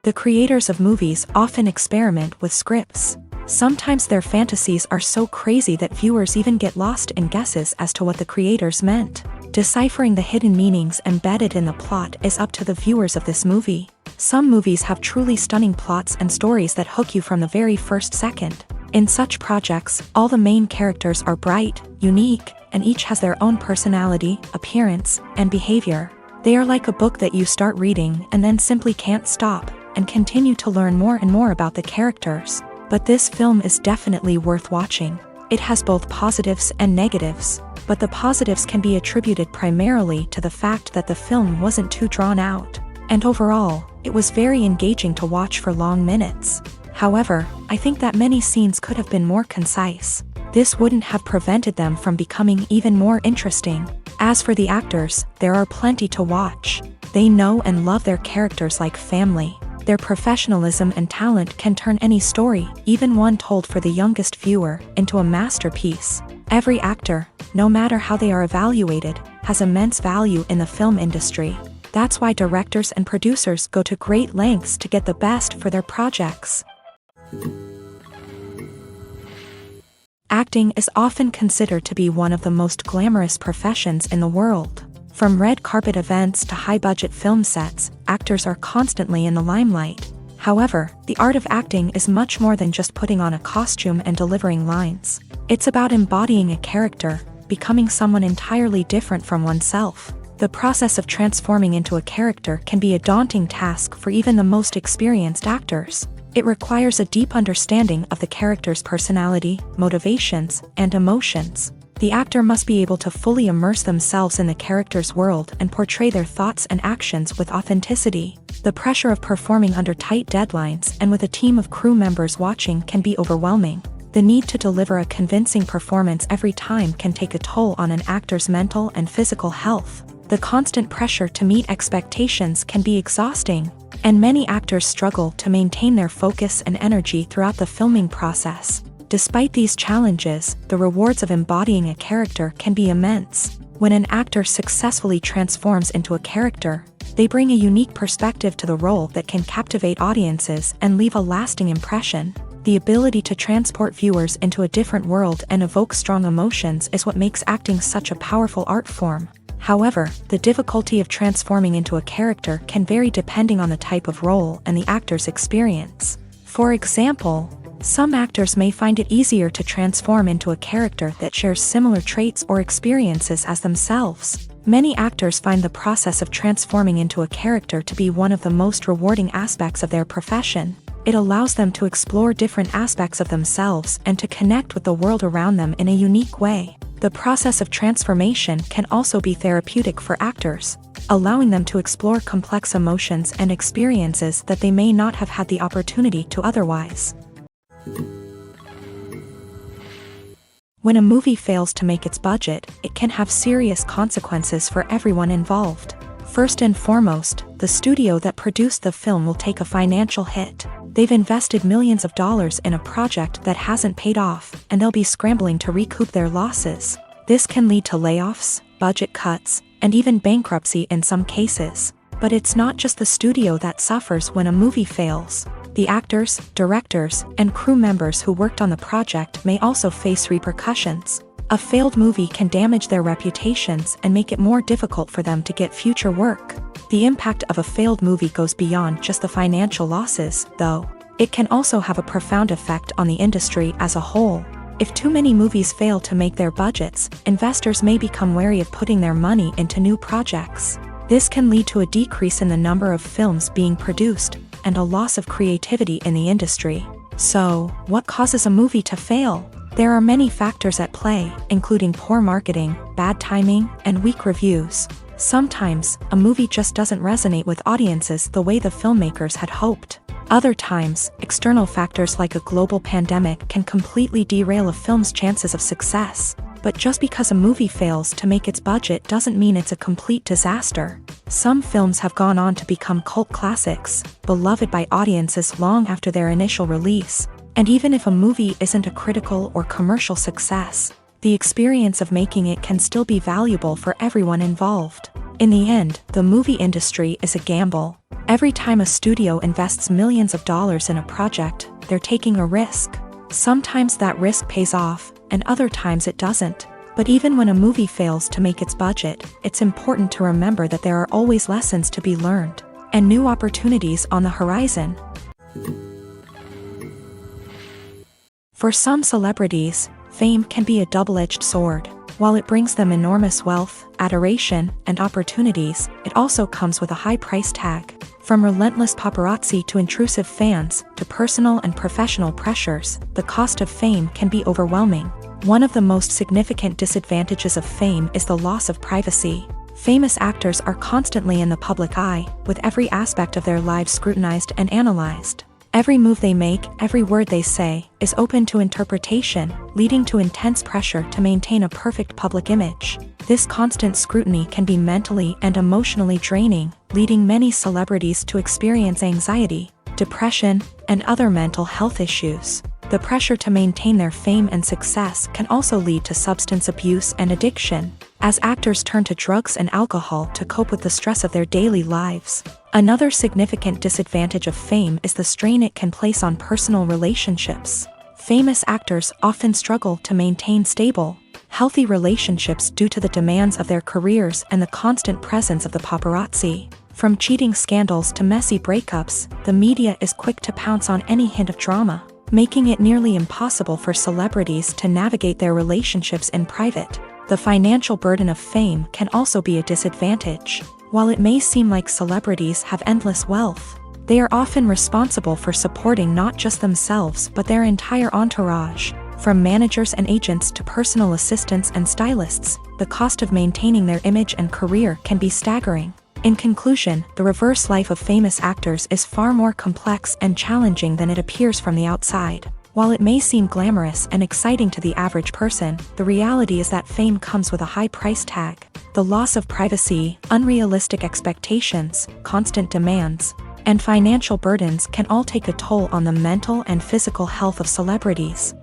The creators of movies often experiment with scripts. Sometimes their fantasies are so crazy that viewers even get lost in guesses as to what the creators meant. Deciphering the hidden meanings embedded in the plot is up to the viewers of this movie. Some movies have truly stunning plots and stories that hook you from the very first second. In such projects, all the main characters are bright, unique, and each has their own personality, appearance, and behavior. They are like a book that you start reading and then simply can't stop, and continue to learn more and more about the characters. But this film is definitely worth watching. It has both positives and negatives, but the positives can be attributed primarily to the fact that the film wasn't too drawn out, and overall, it was very engaging to watch for long minutes. However, I think that many scenes could have been more concise. This wouldn't have prevented them from becoming even more interesting. As for the actors, there are plenty to watch. They know and love their characters like family. Their professionalism and talent can turn any story, even one told for the youngest viewer, into a masterpiece. Every actor, no matter how they are evaluated, has immense value in the film industry. That's why directors and producers go to great lengths to get the best for their projects. Acting is often considered to be one of the most glamorous professions in the world. From red carpet events to high-budget film sets, actors are constantly in the limelight. However, the art of acting is much more than just putting on a costume and delivering lines. It's about embodying a character, becoming someone entirely different from oneself. The process of transforming into a character can be a daunting task for even the most experienced actors. It requires a deep understanding of the character's personality, motivations, and emotions. The actor must be able to fully immerse themselves in the character's world and portray their thoughts and actions with authenticity. The pressure of performing under tight deadlines and with a team of crew members watching can be overwhelming. The need to deliver a convincing performance every time can take a toll on an actor's mental and physical health. The constant pressure to meet expectations can be exhausting, and many actors struggle to maintain their focus and energy throughout the filming process. Despite these challenges, the rewards of embodying a character can be immense. When an actor successfully transforms into a character, they bring a unique perspective to the role that can captivate audiences and leave a lasting impression. The ability to transport viewers into a different world and evoke strong emotions is what makes acting such a powerful art form. However, the difficulty of transforming into a character can vary depending on the type of role and the actor's experience. For example, some actors may find it easier to transform into a character that shares similar traits or experiences as themselves. Many actors find the process of transforming into a character to be one of the most rewarding aspects of their profession. It allows them to explore different aspects of themselves and to connect with the world around them in a unique way. The process of transformation can also be therapeutic for actors, allowing them to explore complex emotions and experiences that they may not have had the opportunity to otherwise. When a movie fails to make its budget, it can have serious consequences for everyone involved. First and foremost, the studio that produced the film will take a financial hit. They've invested millions of dollars in a project that hasn't paid off, and they'll be scrambling to recoup their losses. This can lead to layoffs, budget cuts, and even bankruptcy in some cases. But it's not just the studio that suffers when a movie fails. The actors, directors, and crew members who worked on the project may also face repercussions. A failed movie can damage their reputations and make it more difficult for them to get future work. The impact of a failed movie goes beyond just the financial losses, though. It can also have a profound effect on the industry as a whole. If too many movies fail to make their budgets, investors may become wary of putting their money into new projects. This can lead to a decrease in the number of films being produced, and a loss of creativity in the industry. So, what causes a movie to fail? There are many factors at play, including poor marketing, bad timing, and weak reviews. Sometimes, a movie just doesn't resonate with audiences the way the filmmakers had hoped. Other times, external factors like a global pandemic can completely derail a film's chances of success. But just because a movie fails to make its budget doesn't mean it's a complete disaster. Some films have gone on to become cult classics, beloved by audiences long after their initial release. And even if a movie isn't a critical or commercial success, the experience of making it can still be valuable for everyone involved. In the end, the movie industry is a gamble. Every time a studio invests millions of dollars in a project, they're taking a risk. Sometimes that risk pays off, and other times it doesn't. But even when a movie fails to make its budget, it's important to remember that there are always lessons to be learned, and new opportunities on the horizon. For some celebrities, fame can be a double-edged sword. While it brings them enormous wealth, adoration, and opportunities, it also comes with a high price tag. From relentless paparazzi to intrusive fans, to personal and professional pressures, the cost of fame can be overwhelming. One of the most significant disadvantages of fame is the loss of privacy. Famous actors are constantly in the public eye, with every aspect of their lives scrutinized and analyzed. Every move they make, every word they say, is open to interpretation, leading to intense pressure to maintain a perfect public image. This constant scrutiny can be mentally and emotionally draining, leading many celebrities to experience anxiety, depression, and other mental health issues. The pressure to maintain their fame and success can also lead to substance abuse and addiction, as actors turn to drugs and alcohol to cope with the stress of their daily lives. Another significant disadvantage of fame is the strain it can place on personal relationships. Famous actors often struggle to maintain stable, healthy relationships due to the demands of their careers and the constant presence of the paparazzi. From cheating scandals to messy breakups, the media is quick to pounce on any hint of drama, making it nearly impossible for celebrities to navigate their relationships in private. The financial burden of fame can also be a disadvantage. While it may seem like celebrities have endless wealth, they are often responsible for supporting not just themselves but their entire entourage. From managers and agents to personal assistants and stylists, the cost of maintaining their image and career can be staggering. In conclusion, the reverse life of famous actors is far more complex and challenging than it appears from the outside. While it may seem glamorous and exciting to the average person, the reality is that fame comes with a high price tag. The loss of privacy, unrealistic expectations, constant demands, and financial burdens can all take a toll on the mental and physical health of celebrities.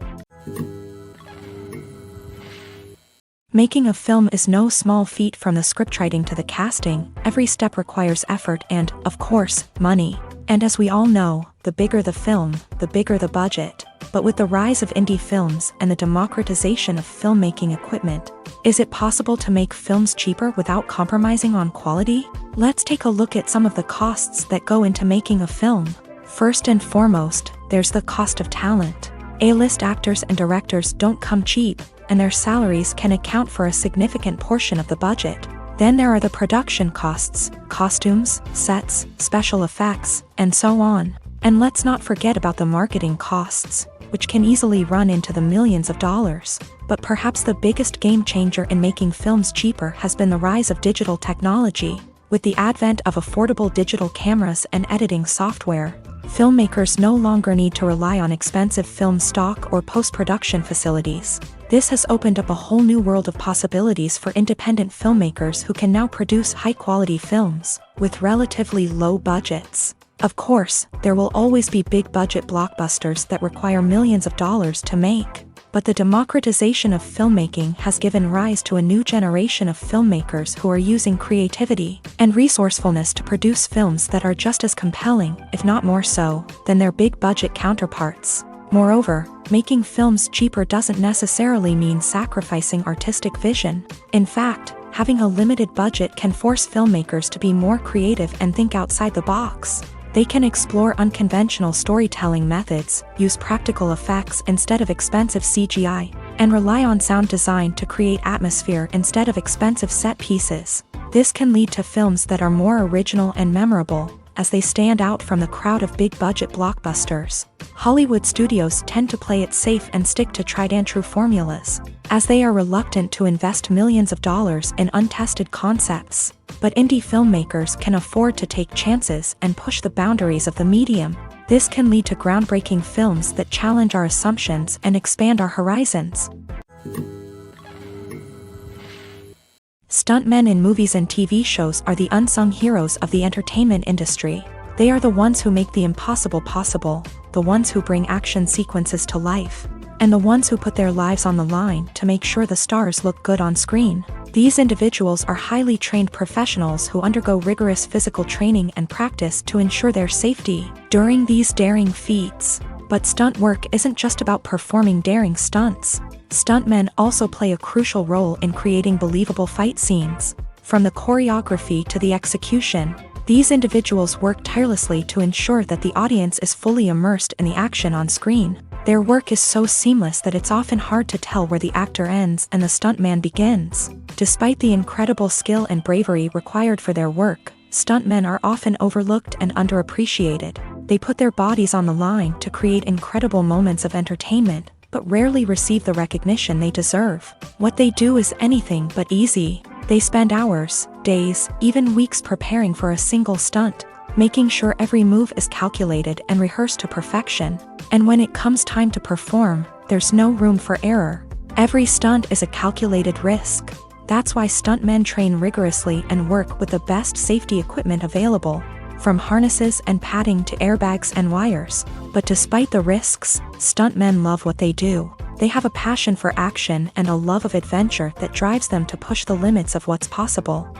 Making a film is no small feat. From the scriptwriting to the casting, every step requires effort and, of course, money. And as we all know, the bigger the film, the bigger the budget. But with the rise of indie films and the democratization of filmmaking equipment, is it possible to make films cheaper without compromising on quality? Let's take a look at some of the costs that go into making a film. First and foremost, there's the cost of talent. A-list actors and directors don't come cheap, and their salaries can account for a significant portion of the budget. Then there are the production costs, costumes, sets, special effects, and so on. And let's not forget about the marketing costs, which can easily run into the millions of dollars. But perhaps the biggest game changer in making films cheaper has been the rise of digital technology. With the advent of affordable digital cameras and editing software, filmmakers no longer need to rely on expensive film stock or post-production facilities. This has opened up a whole new world of possibilities for independent filmmakers who can now produce high-quality films with relatively low budgets. Of course, there will always be big-budget blockbusters that require millions of dollars to make. But the democratization of filmmaking has given rise to a new generation of filmmakers who are using creativity and resourcefulness to produce films that are just as compelling, if not more so, than their big-budget counterparts. Moreover, making films cheaper doesn't necessarily mean sacrificing artistic vision. In fact, having a limited budget can force filmmakers to be more creative and think outside the box. They can explore unconventional storytelling methods, use practical effects instead of expensive CGI, and rely on sound design to create atmosphere instead of expensive set pieces. This can lead to films that are more original and memorable, as they stand out from the crowd of big-budget blockbusters. Hollywood studios tend to play it safe and stick to tried-and-true formulas, as they are reluctant to invest millions of dollars in untested concepts. But indie filmmakers can afford to take chances and push the boundaries of the medium. This can lead to groundbreaking films that challenge our assumptions and expand our horizons. Stuntmen in movies and TV shows are the unsung heroes of the entertainment industry. They are the ones who make the impossible possible, the ones who bring action sequences to life, and the ones who put their lives on the line to make sure the stars look good on screen. These individuals are highly trained professionals who undergo rigorous physical training and practice to ensure their safety during these daring feats. But stunt work isn't just about performing daring stunts. Stuntmen also play a crucial role in creating believable fight scenes. From the choreography to the execution, these individuals work tirelessly to ensure that the audience is fully immersed in the action on screen. Their work is so seamless that it's often hard to tell where the actor ends and the stuntman begins. Despite the incredible skill and bravery required for their work, stuntmen are often overlooked and underappreciated. They put their bodies on the line to create incredible moments of entertainment, but rarely receive the recognition they deserve. What they do is anything but easy. They spend hours, days, even weeks preparing for a single stunt, making sure every move is calculated and rehearsed to perfection. And when it comes time to perform, there's no room for error. Every stunt is a calculated risk. That's why stuntmen train rigorously and work with the best safety equipment available, from harnesses and padding to airbags and wires. But despite the risks, stuntmen love what they do. They have a passion for action and a love of adventure that drives them to push the limits of what's possible.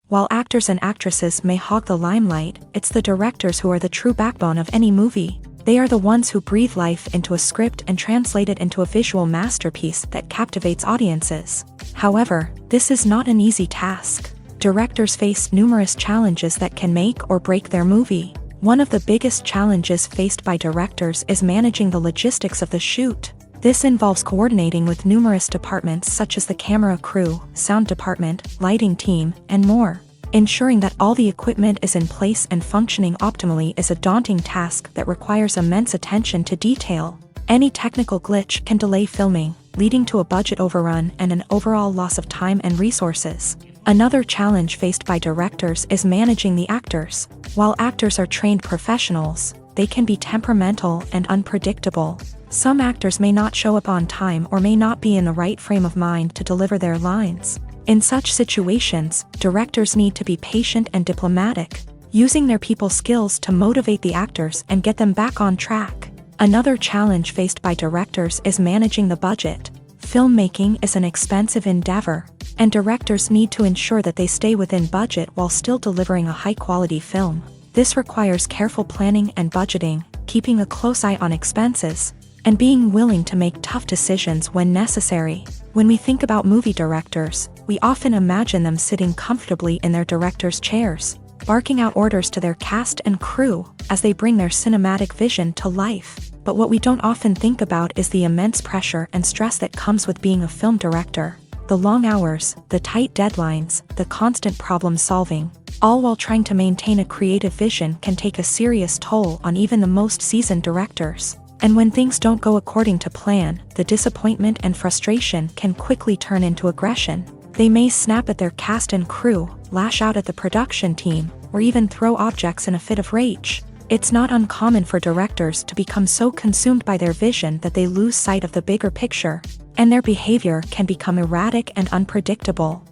While actors and actresses may hog the limelight, it's the directors who are the true backbone of any movie. They are the ones who breathe life into a script and translate it into a visual masterpiece that captivates audiences. However, this is not an easy task. Directors face numerous challenges that can make or break their movie. One of the biggest challenges faced by directors is managing the logistics of the shoot. This involves coordinating with numerous departments such as the camera crew, sound department, lighting team, and more. Ensuring that all the equipment is in place and functioning optimally is a daunting task that requires immense attention to detail. Any technical glitch can delay filming, leading to a budget overrun and an overall loss of time and resources. Another challenge faced by directors is managing the actors. While actors are trained professionals, they can be temperamental and unpredictable. Some actors may not show up on time or may not be in the right frame of mind to deliver their lines. In such situations, directors need to be patient and diplomatic, using their people skills to motivate the actors and get them back on track. Another challenge faced by directors is managing the budget. Filmmaking is an expensive endeavor, and directors need to ensure that they stay within budget while still delivering a high-quality film. This requires careful planning and budgeting, keeping a close eye on expenses, and being willing to make tough decisions when necessary. When we think about movie directors, we often imagine them sitting comfortably in their director's chairs, barking out orders to their cast and crew as they bring their cinematic vision to life. But what we don't often think about is the immense pressure and stress that comes with being a film director. The long hours, the tight deadlines, the constant problem solving, all while trying to maintain a creative vision can take a serious toll on even the most seasoned directors. And when things don't go according to plan, the disappointment and frustration can quickly turn into aggression. They may snap at their cast and crew, lash out at the production team, or even throw objects in a fit of rage. It's not uncommon for directors to become so consumed by their vision that they lose sight of the bigger picture, and their behavior can become erratic and unpredictable.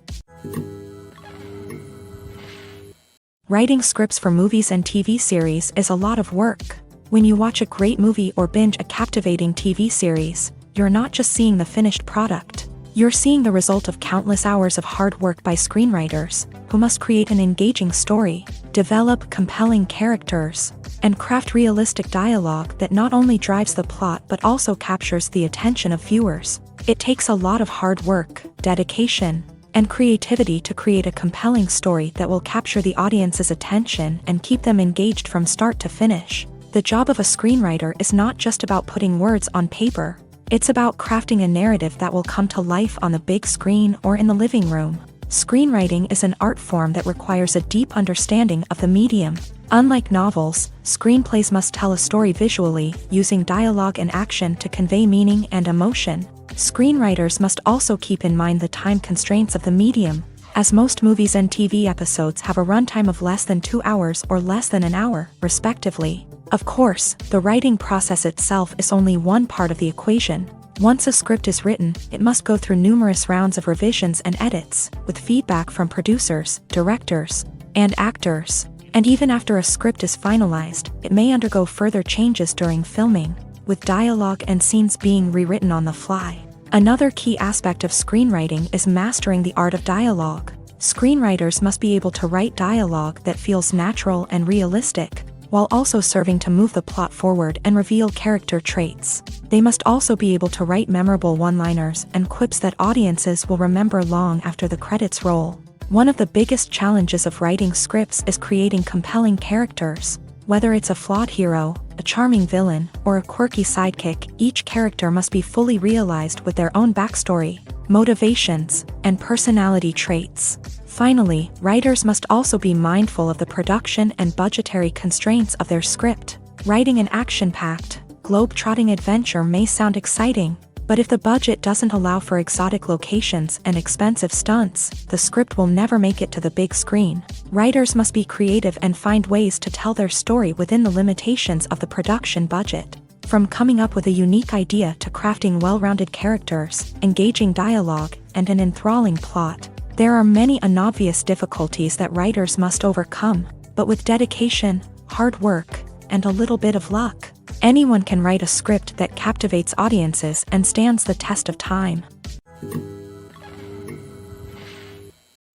Writing scripts for movies and TV series is a lot of work. When you watch a great movie or binge a captivating TV series, you're not just seeing the finished product. You're seeing the result of countless hours of hard work by screenwriters, who must create an engaging story, develop compelling characters, and craft realistic dialogue that not only drives the plot but also captures the attention of viewers. It takes a lot of hard work, dedication, and creativity to create a compelling story that will capture the audience's attention and keep them engaged from start to finish. The job of a screenwriter is not just about putting words on paper. It's about crafting a narrative that will come to life on the big screen or in the living room. Screenwriting is an art form that requires a deep understanding of the medium. Unlike novels, screenplays must tell a story visually, using dialogue and action to convey meaning and emotion. Screenwriters must also keep in mind the time constraints of the medium, as most movies and TV episodes have a runtime of less than 2 hours or less than an hour, respectively. Of course, the writing process itself is only one part of the equation. Once a script is written, it must go through numerous rounds of revisions and edits, with feedback from producers, directors, and actors. And even after a script is finalized, it may undergo further changes during filming, with dialogue and scenes being rewritten on the fly. Another key aspect of screenwriting is mastering the art of dialogue. Screenwriters must be able to write dialogue that feels natural and realistic, while also serving to move the plot forward and reveal character traits. They must also be able to write memorable one-liners and quips that audiences will remember long after the credits roll. One of the biggest challenges of writing scripts is creating compelling characters. Whether it's a flawed hero, a charming villain, or a quirky sidekick, each character must be fully realized with their own backstory, motivations, and personality traits. Finally, writers must also be mindful of the production and budgetary constraints of their script. Writing an action-packed, globe-trotting adventure may sound exciting, but if the budget doesn't allow for exotic locations and expensive stunts, the script will never make it to the big screen. Writers must be creative and find ways to tell their story within the limitations of the production budget. From coming up with a unique idea to crafting well-rounded characters, engaging dialogue, and an enthralling plot, there are many unobvious difficulties that writers must overcome, but with dedication, hard work, and a little bit of luck, anyone can write a script that captivates audiences and stands the test of time.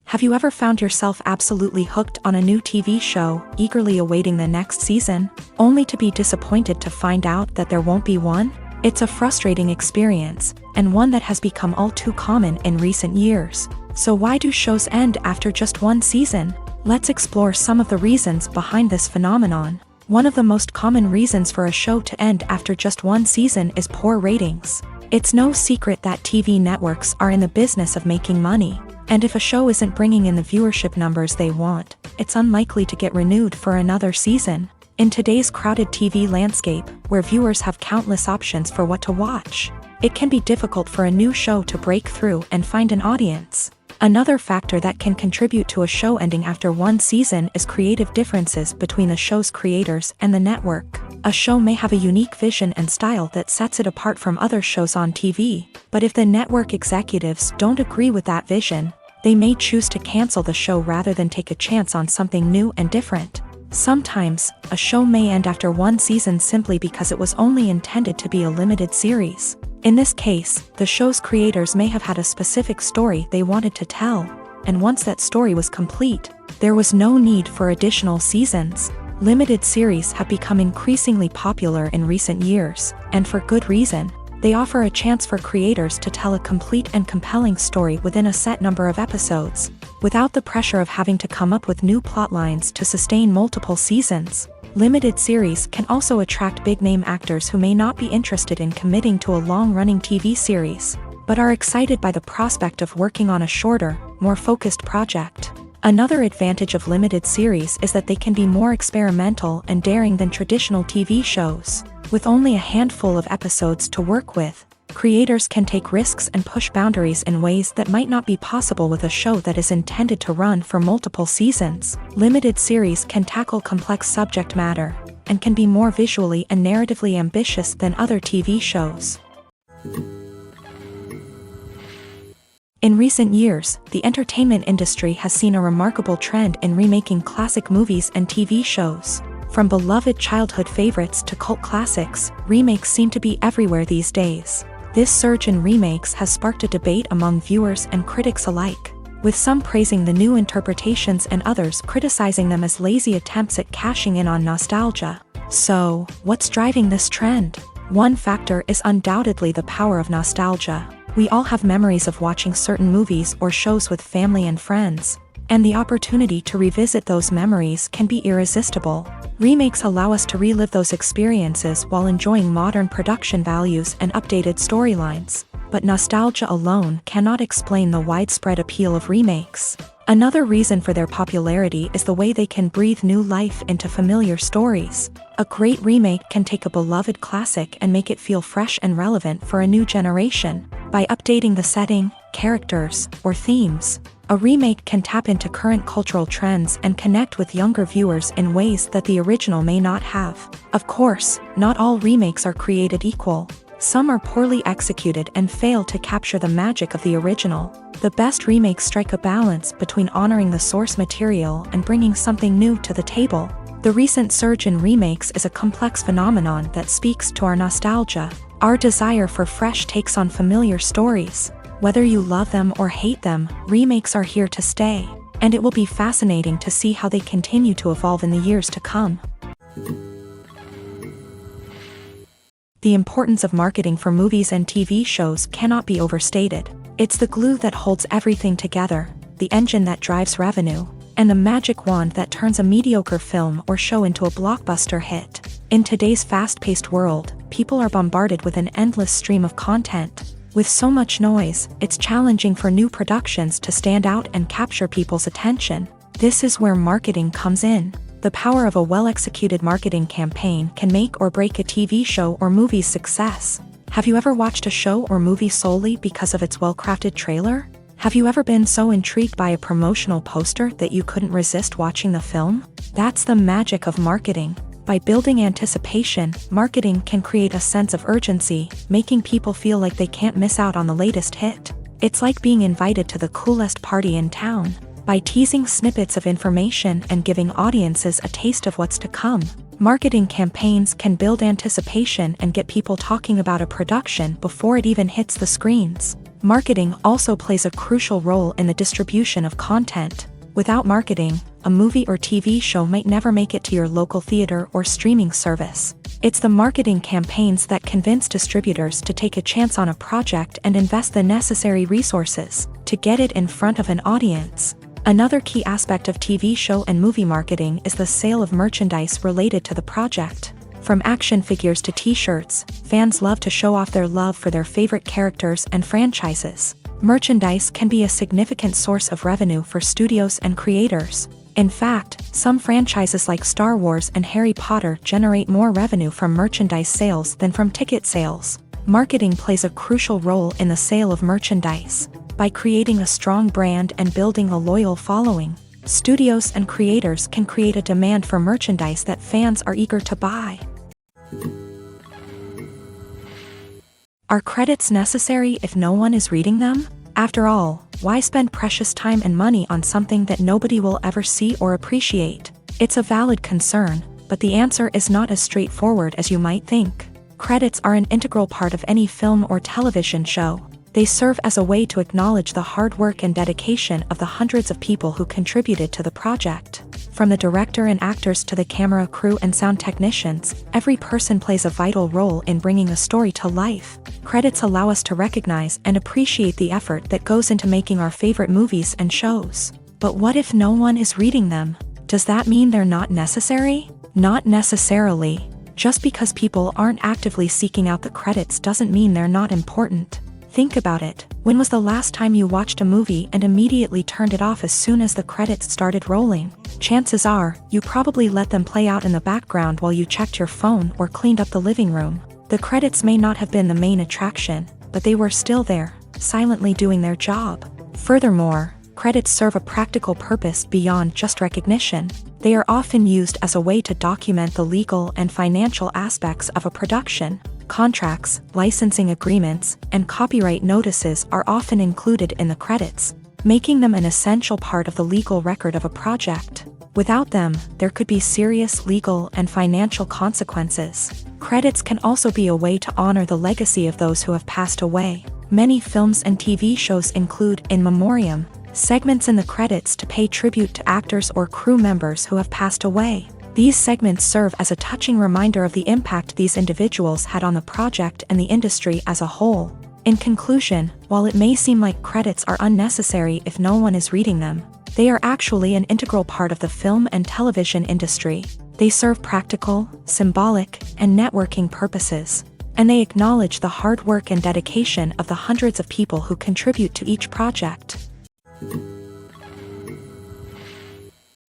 Have you ever found yourself absolutely hooked on a new TV show, eagerly awaiting the next season, only to be disappointed to find out that there won't be one? It's a frustrating experience, and one that has become all too common in recent years. So why do shows end after just one season? Let's explore some of the reasons behind this phenomenon. One of the most common reasons for a show to end after just one season is poor ratings. It's no secret that TV networks are in the business of making money, and if a show isn't bringing in the viewership numbers they want, it's unlikely to get renewed for another season. In today's crowded TV landscape, where viewers have countless options for what to watch, it can be difficult for a new show to break through and find an audience. Another factor that can contribute to a show ending after one season is creative differences between the show's creators and the network. A show may have a unique vision and style that sets it apart from other shows on TV, but if the network executives don't agree with that vision, they may choose to cancel the show rather than take a chance on something new and different. Sometimes, a show may end after one season simply because it was only intended to be a limited series. In this case, the show's creators may have had a specific story they wanted to tell, and once that story was complete, there was no need for additional seasons. Limited series have become increasingly popular in recent years, and for good reason. They offer a chance for creators to tell a complete and compelling story within a set number of episodes, without the pressure of having to come up with new plotlines to sustain multiple seasons. Limited series can also attract big-name actors who may not be interested in committing to a long-running TV series, but are excited by the prospect of working on a shorter, more focused project. Another advantage of limited series is that they can be more experimental and daring than traditional TV shows. With only a handful of episodes to work with, creators can take risks and push boundaries in ways that might not be possible with a show that is intended to run for multiple seasons. Limited series can tackle complex subject matter, and can be more visually and narratively ambitious than other TV shows. In recent years, the entertainment industry has seen a remarkable trend in remaking classic movies and TV shows. From beloved childhood favorites to cult classics, remakes seem to be everywhere these days. This surge in remakes has sparked a debate among viewers and critics alike, with some praising the new interpretations and others criticizing them as lazy attempts at cashing in on nostalgia. So, what's driving this trend? One factor is undoubtedly the power of nostalgia. We all have memories of watching certain movies or shows with family and friends, and the opportunity to revisit those memories can be irresistible. Remakes allow us to relive those experiences while enjoying modern production values and updated storylines, but nostalgia alone cannot explain the widespread appeal of remakes. Another reason for their popularity is the way they can breathe new life into familiar stories. A great remake can take a beloved classic and make it feel fresh and relevant for a new generation. By updating the setting, characters, or themes, a remake can tap into current cultural trends and connect with younger viewers in ways that the original may not have. Of course, not all remakes are created equal. Some are poorly executed and fail to capture the magic of the original. The best remakes strike a balance between honoring the source material and bringing something new to the table. The recent surge in remakes is a complex phenomenon that speaks to our nostalgia, our desire for fresh takes on familiar stories. Whether you love them or hate them, remakes are here to stay, and it will be fascinating to see how they continue to evolve in the years to come. The importance of marketing for movies and TV shows cannot be overstated. It's the glue that holds everything together, the engine that drives revenue, and the magic wand that turns a mediocre film or show into a blockbuster hit. In today's fast-paced world, people are bombarded with an endless stream of content. With so much noise, it's challenging for new productions to stand out and capture people's attention. This is where marketing comes in. The power of a well-executed marketing campaign can make or break a TV show or movie's success. Have you ever watched a show or movie solely because of its well-crafted trailer? Have you ever been so intrigued by a promotional poster that you couldn't resist watching the film? That's the magic of marketing. By building anticipation, marketing can create a sense of urgency, making people feel like they can't miss out on the latest hit. It's like being invited to the coolest party in town. By teasing snippets of information and giving audiences a taste of what's to come, marketing campaigns can build anticipation and get people talking about a production before it even hits the screens. Marketing also plays a crucial role in the distribution of content. Without marketing, a movie or TV show might never make it to your local theater or streaming service. It's the marketing campaigns that convince distributors to take a chance on a project and invest the necessary resources to get it in front of an audience. Another key aspect of TV show and movie marketing is the sale of merchandise related to the project. From action figures to t-shirts, fans love to show off their love for their favorite characters and franchises. Merchandise can be a significant source of revenue for studios and creators. In fact, some franchises like Star Wars and Harry Potter generate more revenue from merchandise sales than from ticket sales. Marketing plays a crucial role in the sale of merchandise. By creating a strong brand and building a loyal following, studios and creators can create a demand for merchandise that fans are eager to buy. Are credits necessary if no one is reading them? After all, why spend precious time and money on something that nobody will ever see or appreciate? It's a valid concern, but the answer is not as straightforward as you might think. Credits are an integral part of any film or television show. They serve as a way to acknowledge the hard work and dedication of the hundreds of people who contributed to the project. From the director and actors to the camera crew and sound technicians, every person plays a vital role in bringing a story to life. Credits allow us to recognize and appreciate the effort that goes into making our favorite movies and shows. But what if no one is reading them? Does that mean they're not necessary? Not necessarily. Just because people aren't actively seeking out the credits doesn't mean they're not important. Think about it. When was the last time you watched a movie and immediately turned it off as soon as the credits started rolling? Chances are, you probably let them play out in the background while you checked your phone or cleaned up the living room. The credits may not have been the main attraction, but they were still there, silently doing their job. Furthermore, credits serve a practical purpose beyond just recognition. They are often used as a way to document the legal and financial aspects of a production. Contracts, licensing agreements, and copyright notices are often included in the credits, making them an essential part of the legal record of a project. Without them, there could be serious legal and financial consequences. Credits can also be a way to honor the legacy of those who have passed away. Many films and TV shows include in memoriam segments in the credits to pay tribute to actors or crew members who have passed away. These segments serve as a touching reminder of the impact these individuals had on the project and the industry as a whole. In conclusion, while it may seem like credits are unnecessary if no one is reading them, they are actually an integral part of the film and television industry. They serve practical, symbolic, and networking purposes, and they acknowledge the hard work and dedication of the hundreds of people who contribute to each project.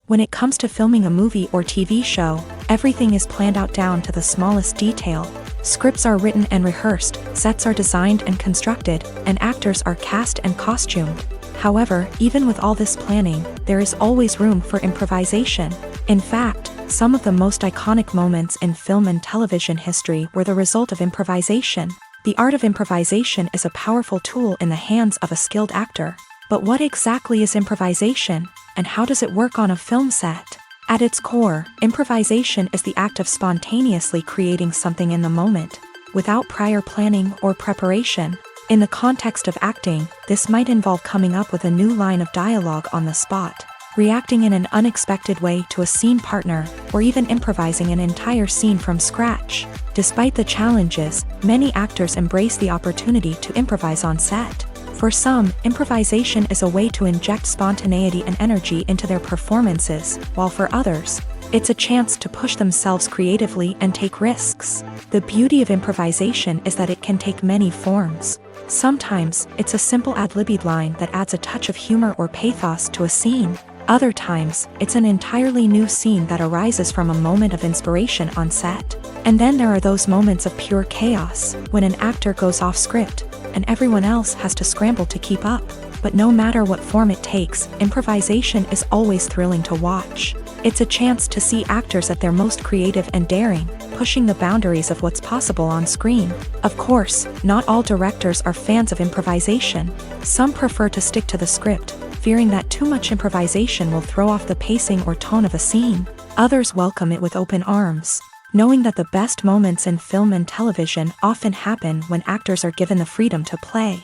When it comes to filming a movie or TV show, everything is planned out down to the smallest detail. Scripts are written and rehearsed, sets are designed and constructed, and actors are cast and costumed. However, even with all this planning, there is always room for improvisation. In fact, some of the most iconic moments in film and television history were the result of improvisation. The art of improvisation is a powerful tool in the hands of a skilled actor. But what exactly is improvisation, and how does it work on a film set? At its core, improvisation is the act of spontaneously creating something in the moment, without prior planning or preparation. In the context of acting, this might involve coming up with a new line of dialogue on the spot, reacting in an unexpected way to a scene partner, or even improvising an entire scene from scratch. Despite the challenges, many actors embrace the opportunity to improvise on set. For some, improvisation is a way to inject spontaneity and energy into their performances, while for others, it's a chance to push themselves creatively and take risks. The beauty of improvisation is that it can take many forms. Sometimes, it's a simple ad-libbed line that adds a touch of humor or pathos to a scene. Other times, it's an entirely new scene that arises from a moment of inspiration on set. And then there are those moments of pure chaos, when an actor goes off script, and everyone else has to scramble to keep up. But no matter what form it takes, improvisation is always thrilling to watch. It's a chance to see actors at their most creative and daring, pushing the boundaries of what's possible on screen. Of course, not all directors are fans of improvisation. Some prefer to stick to the script, fearing that too much improvisation will throw off the pacing or tone of a scene. Others welcome it with open arms, knowing that the best moments in film and television often happen when actors are given the freedom to play.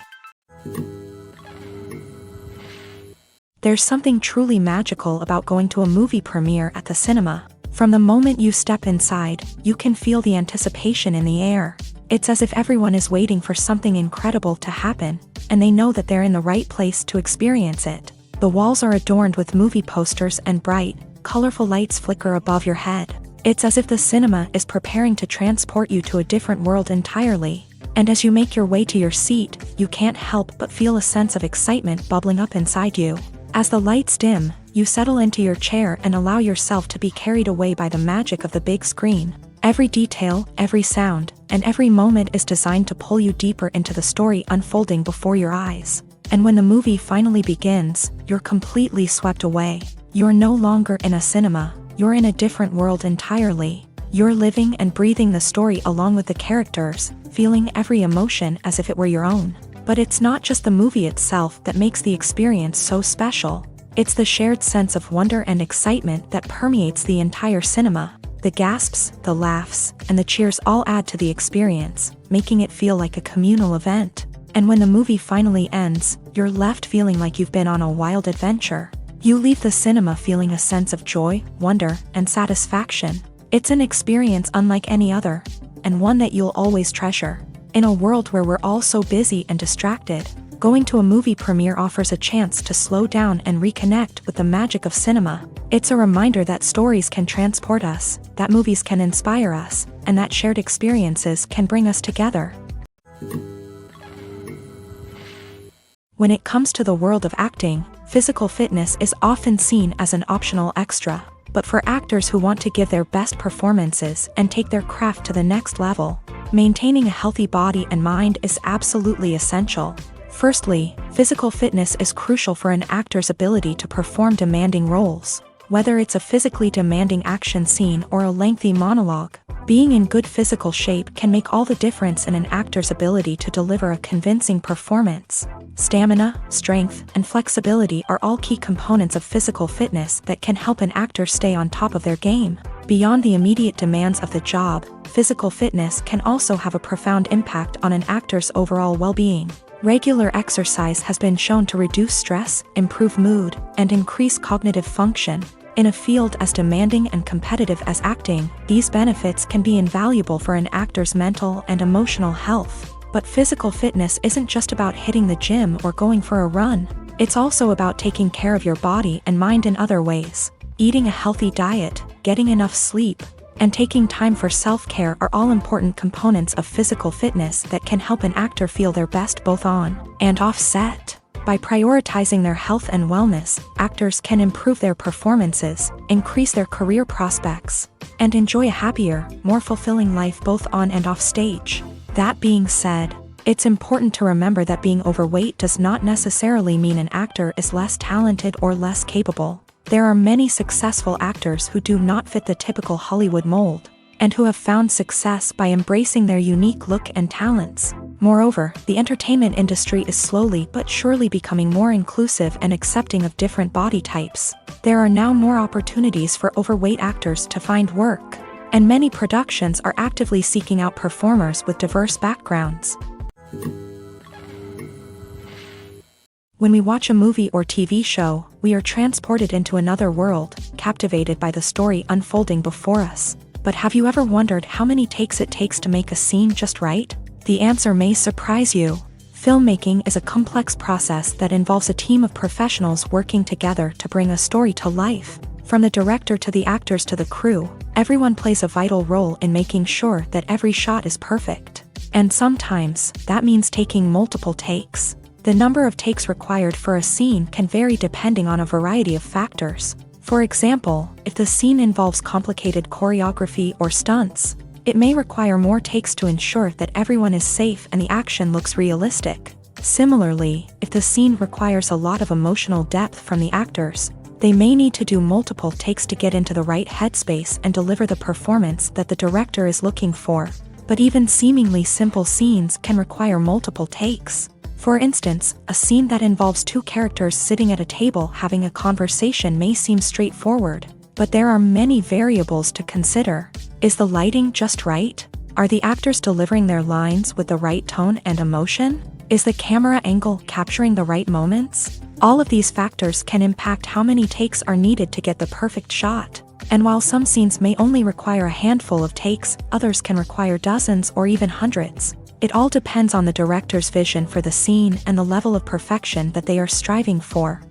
There's something truly magical about going to a movie premiere at the cinema. From the moment you step inside, you can feel the anticipation in the air. It's as if everyone is waiting for something incredible to happen, and they know that they're in the right place to experience it. The walls are adorned with movie posters and bright, colorful lights flicker above your head. It's as if the cinema is preparing to transport you to a different world entirely. And as you make your way to your seat, you can't help but feel a sense of excitement bubbling up inside you. As the lights dim, you settle into your chair and allow yourself to be carried away by the magic of the big screen. Every detail, every sound, and every moment is designed to pull you deeper into the story unfolding before your eyes. And when the movie finally begins, you're completely swept away. You're no longer in a cinema, you're in a different world entirely. You're living and breathing the story along with the characters, feeling every emotion as if it were your own. But it's not just the movie itself that makes the experience so special. It's the shared sense of wonder and excitement that permeates the entire cinema. The gasps, the laughs, and the cheers all add to the experience, making it feel like a communal event. And when the movie finally ends, you're left feeling like you've been on a wild adventure. You leave the cinema feeling a sense of joy, wonder, and satisfaction. It's an experience unlike any other, and one that you'll always treasure. In a world where we're all so busy and distracted, going to a movie premiere offers a chance to slow down and reconnect with the magic of cinema. It's a reminder that stories can transport us, that movies can inspire us, and that shared experiences can bring us together. When it comes to the world of acting, physical fitness is often seen as an optional extra. But for actors who want to give their best performances and take their craft to the next level, maintaining a healthy body and mind is absolutely essential. Firstly, physical fitness is crucial for an actor's ability to perform demanding roles. Whether it's a physically demanding action scene or a lengthy monologue, being in good physical shape can make all the difference in an actor's ability to deliver a convincing performance. Stamina, strength, and flexibility are all key components of physical fitness that can help an actor stay on top of their game. Beyond the immediate demands of the job, physical fitness can also have a profound impact on an actor's overall well-being. Regular exercise has been shown to reduce stress, improve mood, and increase cognitive function. In a field as demanding and competitive as acting, these benefits can be invaluable for an actor's mental and emotional health. But physical fitness isn't just about hitting the gym or going for a run. It's also about taking care of your body and mind in other ways. Eating a healthy diet, getting enough sleep, and taking time for self-care are all important components of physical fitness that can help an actor feel their best both on and off set. By prioritizing their health and wellness, actors can improve their performances, increase their career prospects, and enjoy a happier, more fulfilling life both on and off stage. That being said, it's important to remember that being overweight does not necessarily mean an actor is less talented or less capable. There are many successful actors who do not fit the typical Hollywood mold, and who have found success by embracing their unique look and talents. Moreover, the entertainment industry is slowly but surely becoming more inclusive and accepting of different body types. There are now more opportunities for overweight actors to find work, and many productions are actively seeking out performers with diverse backgrounds. When we watch a movie or TV show, we are transported into another world, captivated by the story unfolding before us. But have you ever wondered how many takes it takes to make a scene just right? The answer may surprise you. Filmmaking is a complex process that involves a team of professionals working together to bring a story to life. From the director to the actors to the crew, everyone plays a vital role in making sure that every shot is perfect. And sometimes, that means taking multiple takes. The number of takes required for a scene can vary depending on a variety of factors. For example, if the scene involves complicated choreography or stunts, it may require more takes to ensure that everyone is safe and the action looks realistic. Similarly, if the scene requires a lot of emotional depth from the actors, they may need to do multiple takes to get into the right headspace and deliver the performance that the director is looking for. But even seemingly simple scenes can require multiple takes. For instance, a scene that involves two characters sitting at a table having a conversation may seem straightforward, but there are many variables to consider. Is the lighting just right? Are the actors delivering their lines with the right tone and emotion? Is the camera angle capturing the right moments? All of these factors can impact how many takes are needed to get the perfect shot. And while some scenes may only require a handful of takes, others can require dozens or even hundreds. It all depends on the director's vision for the scene and the level of perfection that they are striving for.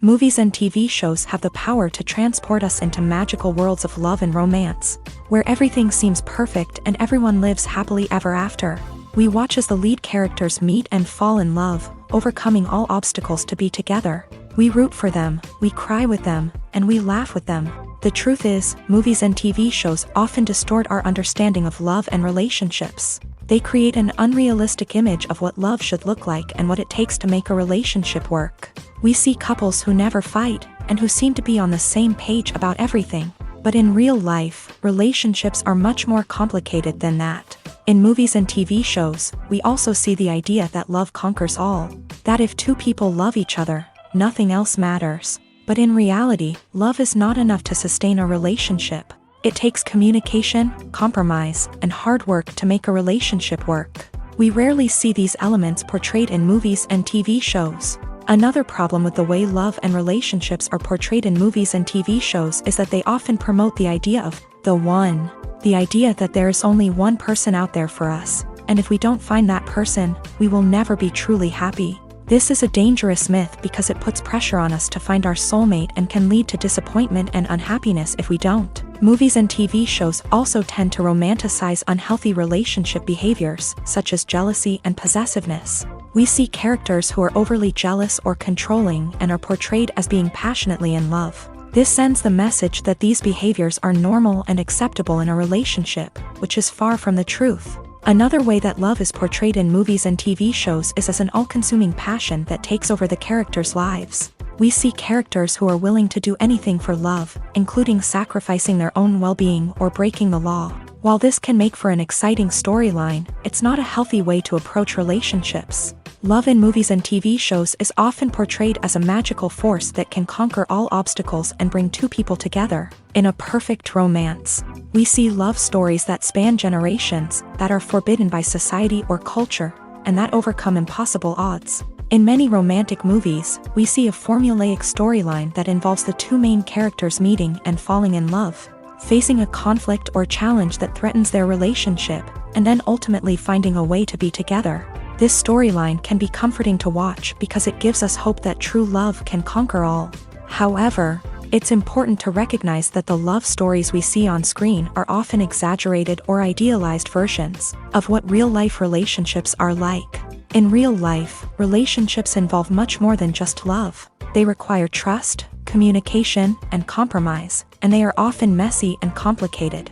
Movies and TV shows have the power to transport us into magical worlds of love and romance, where everything seems perfect and everyone lives happily ever after. We watch as the lead characters meet and fall in love, overcoming all obstacles to be together. We root for them, we cry with them, and we laugh with them. The truth is, movies and TV shows often distort our understanding of love and relationships. They create an unrealistic image of what love should look like and what it takes to make a relationship work. We see couples who never fight, and who seem to be on the same page about everything. But in real life, relationships are much more complicated than that. In movies and TV shows, we also see the idea that love conquers all. That if two people love each other, nothing else matters. But in reality, love is not enough to sustain a relationship. It takes communication, compromise, and hard work to make a relationship work. We rarely see these elements portrayed in movies and TV shows. Another problem with the way love and relationships are portrayed in movies and TV shows is that they often promote the idea of the one. The idea that there is only one person out there for us, and if we don't find that person, we will never be truly happy. This is a dangerous myth because it puts pressure on us to find our soulmate and can lead to disappointment and unhappiness if we don't. Movies and TV shows also tend to romanticize unhealthy relationship behaviors, such as jealousy and possessiveness. We see characters who are overly jealous or controlling and are portrayed as being passionately in love. This sends the message that these behaviors are normal and acceptable in a relationship, which is far from the truth. Another way that love is portrayed in movies and TV shows is as an all-consuming passion that takes over the characters' lives. We see characters who are willing to do anything for love, including sacrificing their own well-being or breaking the law. While this can make for an exciting storyline, it's not a healthy way to approach relationships. Love in movies and TV shows is often portrayed as a magical force that can conquer all obstacles and bring two people together in a perfect romance. We see love stories that span generations, that are forbidden by society or culture, and that overcome impossible odds. In many romantic movies, we see a formulaic storyline that involves the two main characters meeting and falling in love, facing a conflict or challenge that threatens their relationship, and then ultimately finding a way to be together. This storyline can be comforting to watch because it gives us hope that true love can conquer all. However, it's important to recognize that the love stories we see on screen are often exaggerated or idealized versions of what real-life relationships are like. In real life, relationships involve much more than just love. They require trust, communication, and compromise, and they are often messy and complicated.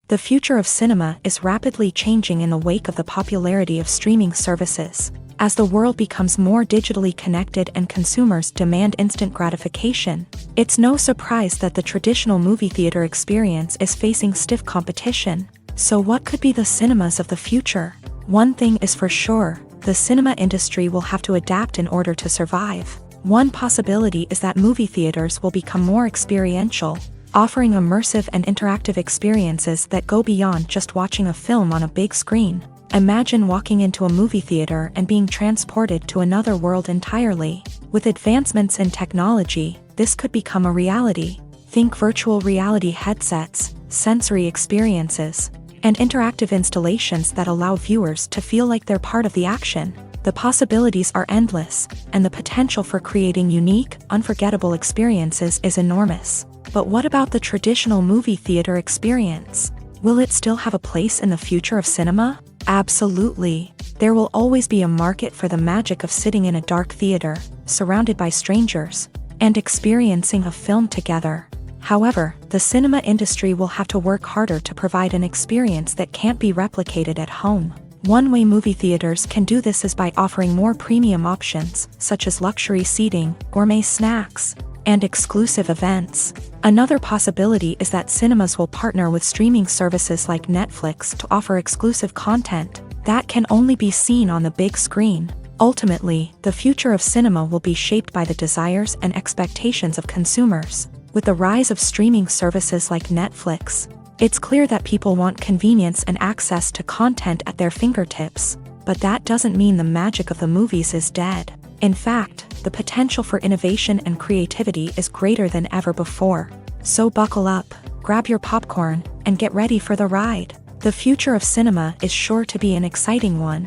The future of cinema is rapidly changing in the wake of the popularity of streaming services. As the world becomes more digitally connected and consumers demand instant gratification, it's no surprise that the traditional movie theater experience is facing stiff competition. So what could be the cinemas of the future? One thing is for sure, the cinema industry will have to adapt in order to survive. One possibility is that movie theaters will become more experiential, offering immersive and interactive experiences that go beyond just watching a film on a big screen. Imagine walking into a movie theater and being transported to another world entirely. With advancements in technology, this could become a reality. Think virtual reality headsets, sensory experiences, and interactive installations that allow viewers to feel like they're part of the action. The possibilities are endless, and the potential for creating unique, unforgettable experiences is enormous. But what about the traditional movie theater experience? Will it still have a place in the future of cinema? Absolutely. There will always be a market for the magic of sitting in a dark theater, surrounded by strangers, and experiencing a film together. However, the cinema industry will have to work harder to provide an experience that can't be replicated at home. One way movie theaters can do this is by offering more premium options, such as luxury seating, gourmet snacks, and exclusive events. Another possibility is that cinemas will partner with streaming services like Netflix to offer exclusive content that can only be seen on the big screen. Ultimately, the future of cinema will be shaped by the desires and expectations of consumers. With the rise of streaming services like Netflix, it's clear that people want convenience and access to content at their fingertips. But that doesn't mean the magic of the movies is dead. In fact, the potential for innovation and creativity is greater than ever before. So buckle up, grab your popcorn, and get ready for the ride. The future of cinema is sure to be an exciting one.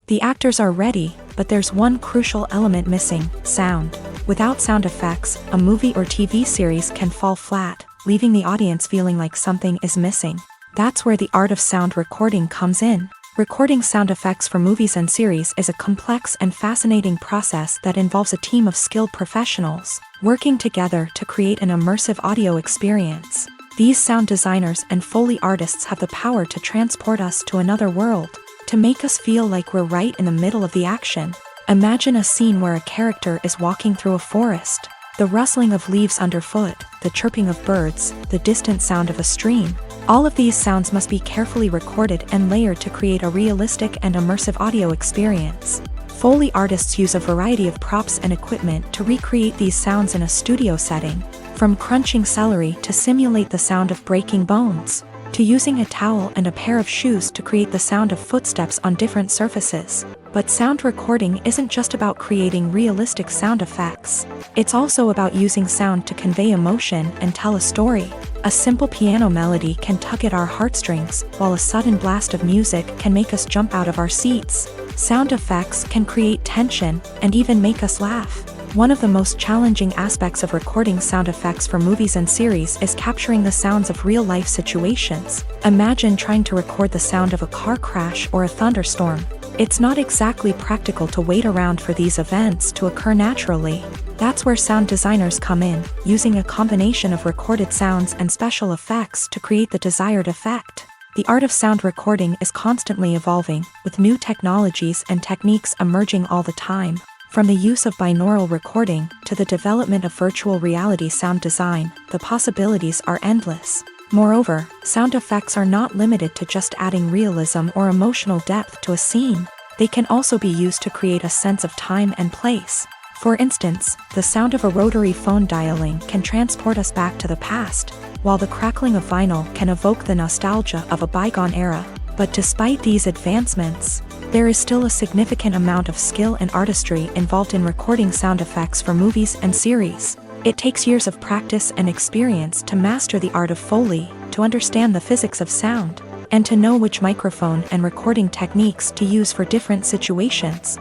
The actors are ready, but there's one crucial element missing: sound. Without sound effects, a movie or TV series can fall flat, leaving the audience feeling like something is missing. That's where the art of sound recording comes in. Recording sound effects for movies and series is a complex and fascinating process that involves a team of skilled professionals working together to create an immersive audio experience. These sound designers and Foley artists have the power to transport us to another world, to make us feel like we're right in the middle of the action. Imagine a scene where a character is walking through a forest. The rustling of leaves underfoot, the chirping of birds, the distant sound of a stream. All of these sounds must be carefully recorded and layered to create a realistic and immersive audio experience. Foley artists use a variety of props and equipment to recreate these sounds in a studio setting, from crunching celery to simulate the sound of breaking bones, to using a towel and a pair of shoes to create the sound of footsteps on different surfaces. But sound recording isn't just about creating realistic sound effects. It's also about using sound to convey emotion and tell a story. A simple piano melody can tug at our heartstrings, while a sudden blast of music can make us jump out of our seats. Sound effects can create tension and even make us laugh. One of the most challenging aspects of recording sound effects for movies and series is capturing the sounds of real-life situations. Imagine trying to record the sound of a car crash or a thunderstorm. It's not exactly practical to wait around for these events to occur naturally. That's where sound designers come in, using a combination of recorded sounds and special effects to create the desired effect. The art of sound recording is constantly evolving, with new technologies and techniques emerging all the time. From the use of binaural recording to the development of virtual reality sound design, the possibilities are endless. Moreover, sound effects are not limited to just adding realism or emotional depth to a scene. They can also be used to create a sense of time and place. For instance, the sound of a rotary phone dialing can transport us back to the past, while the crackling of vinyl can evoke the nostalgia of a bygone era. But despite these advancements, there is still a significant amount of skill and artistry involved in recording sound effects for movies and series. It takes years of practice and experience to master the art of Foley, to understand the physics of sound, and to know which microphone and recording techniques to use for different situations.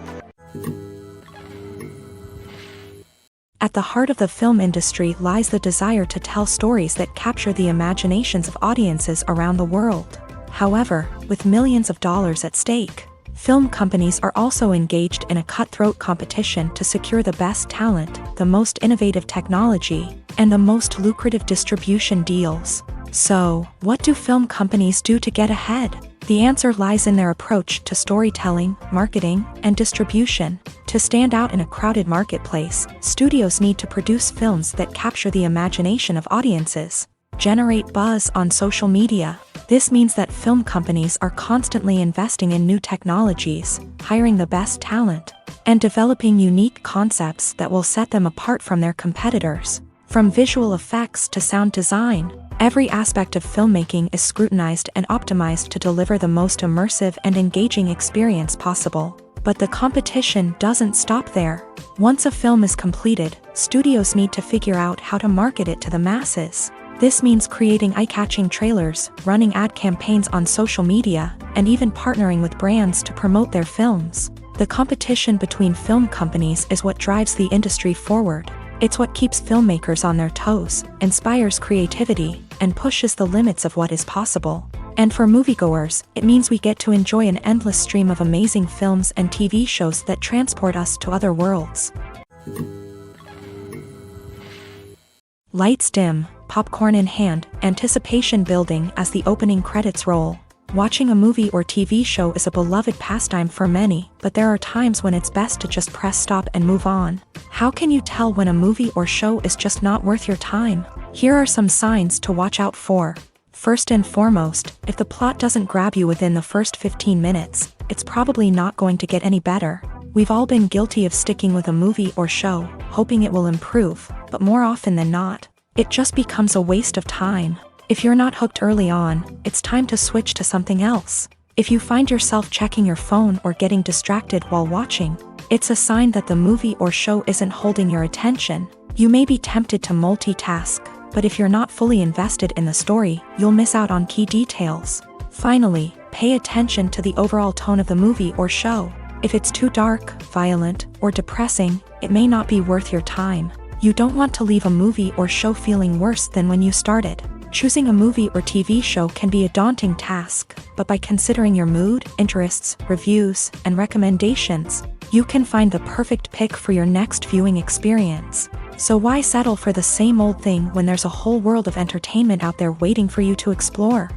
At the heart of the film industry lies the desire to tell stories that capture the imaginations of audiences around the world. However, with millions of dollars at stake, film companies are also engaged in a cutthroat competition to secure the best talent, the most innovative technology, and the most lucrative distribution deals. So, what do film companies do to get ahead? The answer lies in their approach to storytelling, marketing, and distribution. To stand out in a crowded marketplace, studios need to produce films that capture the imagination of audiences, generate buzz on social media. This means that film companies are constantly investing in new technologies, hiring the best talent, and developing unique concepts that will set them apart from their competitors. From visual effects to sound design, every aspect of filmmaking is scrutinized and optimized to deliver the most immersive and engaging experience possible. But the competition doesn't stop there. Once a film is completed, studios need to figure out how to market it to the masses. This means creating eye-catching trailers, running ad campaigns on social media, and even partnering with brands to promote their films. The competition between film companies is what drives the industry forward. It's what keeps filmmakers on their toes, inspires creativity, and pushes the limits of what is possible. And for moviegoers, it means we get to enjoy an endless stream of amazing films and TV shows that transport us to other worlds. Lights dim, popcorn in hand, anticipation building as the opening credits roll. Watching a movie or TV show is a beloved pastime for many, but there are times when it's best to just press stop and move on. How can you tell when a movie or show is just not worth your time? Here are some signs to watch out for. First and foremost, if the plot doesn't grab you within the first 15 minutes, it's probably not going to get any better. We've all been guilty of sticking with a movie or show, hoping it will improve, but more often than not, it just becomes a waste of time. If you're not hooked early on, it's time to switch to something else. If you find yourself checking your phone or getting distracted while watching, it's a sign that the movie or show isn't holding your attention. You may be tempted to multitask, but if you're not fully invested in the story, you'll miss out on key details. Finally, pay attention to the overall tone of the movie or show. If it's too dark, violent, or depressing, it may not be worth your time. You don't want to leave a movie or show feeling worse than when you started. Choosing a movie or TV show can be a daunting task, but by considering your mood, interests, reviews, and recommendations, you can find the perfect pick for your next viewing experience. So why settle for the same old thing when there's a whole world of entertainment out there waiting for you to explore?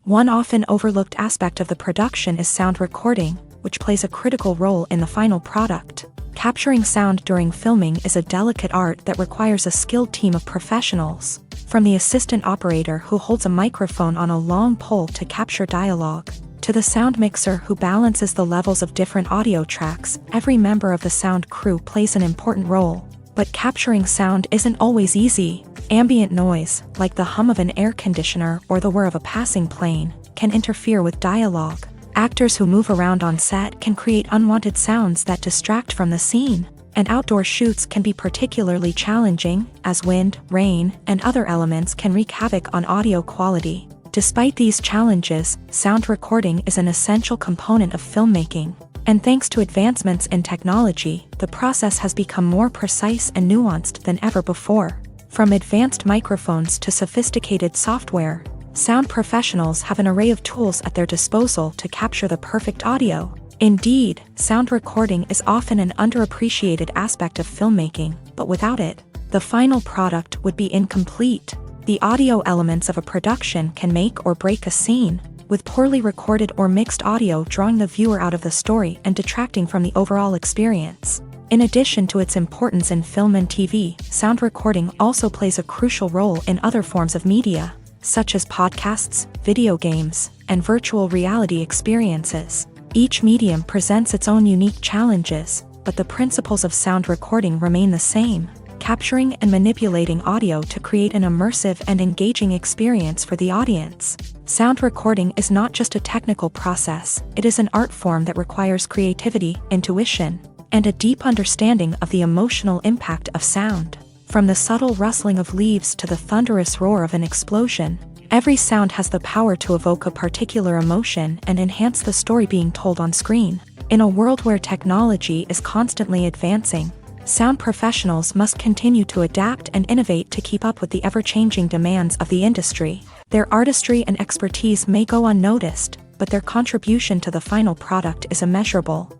One often overlooked aspect of the production is sound recording, which plays a critical role in the final product. Capturing sound during filming is a delicate art that requires a skilled team of professionals. From the assistant operator who holds a microphone on a long pole to capture dialogue, to the sound mixer who balances the levels of different audio tracks, every member of the sound crew plays an important role. But capturing sound isn't always easy. Ambient noise, like the hum of an air conditioner or the whir of a passing plane, can interfere with dialogue. Actors who move around on set can create unwanted sounds that distract from the scene, and outdoor shoots can be particularly challenging, as wind, rain, and other elements can wreak havoc on audio quality. Despite these challenges, sound recording is an essential component of filmmaking, and thanks to advancements in technology, the process has become more precise and nuanced than ever before. From advanced microphones to sophisticated software, sound professionals have an array of tools at their disposal to capture the perfect audio. Indeed, sound recording is often an underappreciated aspect of filmmaking, but without it, the final product would be incomplete. The audio elements of a production can make or break a scene, with poorly recorded or mixed audio drawing the viewer out of the story and detracting from the overall experience. In addition to its importance in film and TV, sound recording also plays a crucial role in other forms of media, such as podcasts, video games, and virtual reality experiences. Each medium presents its own unique challenges, but the principles of sound recording remain the same, capturing and manipulating audio to create an immersive and engaging experience for the audience. Sound recording is not just a technical process, it is an art form that requires creativity, intuition, and a deep understanding of the emotional impact of sound. From the subtle rustling of leaves to the thunderous roar of an explosion, every sound has the power to evoke a particular emotion and enhance the story being told on screen. In a world where technology is constantly advancing, sound professionals must continue to adapt and innovate to keep up with the ever-changing demands of the industry. Their artistry and expertise may go unnoticed, but their contribution to the final product is immeasurable.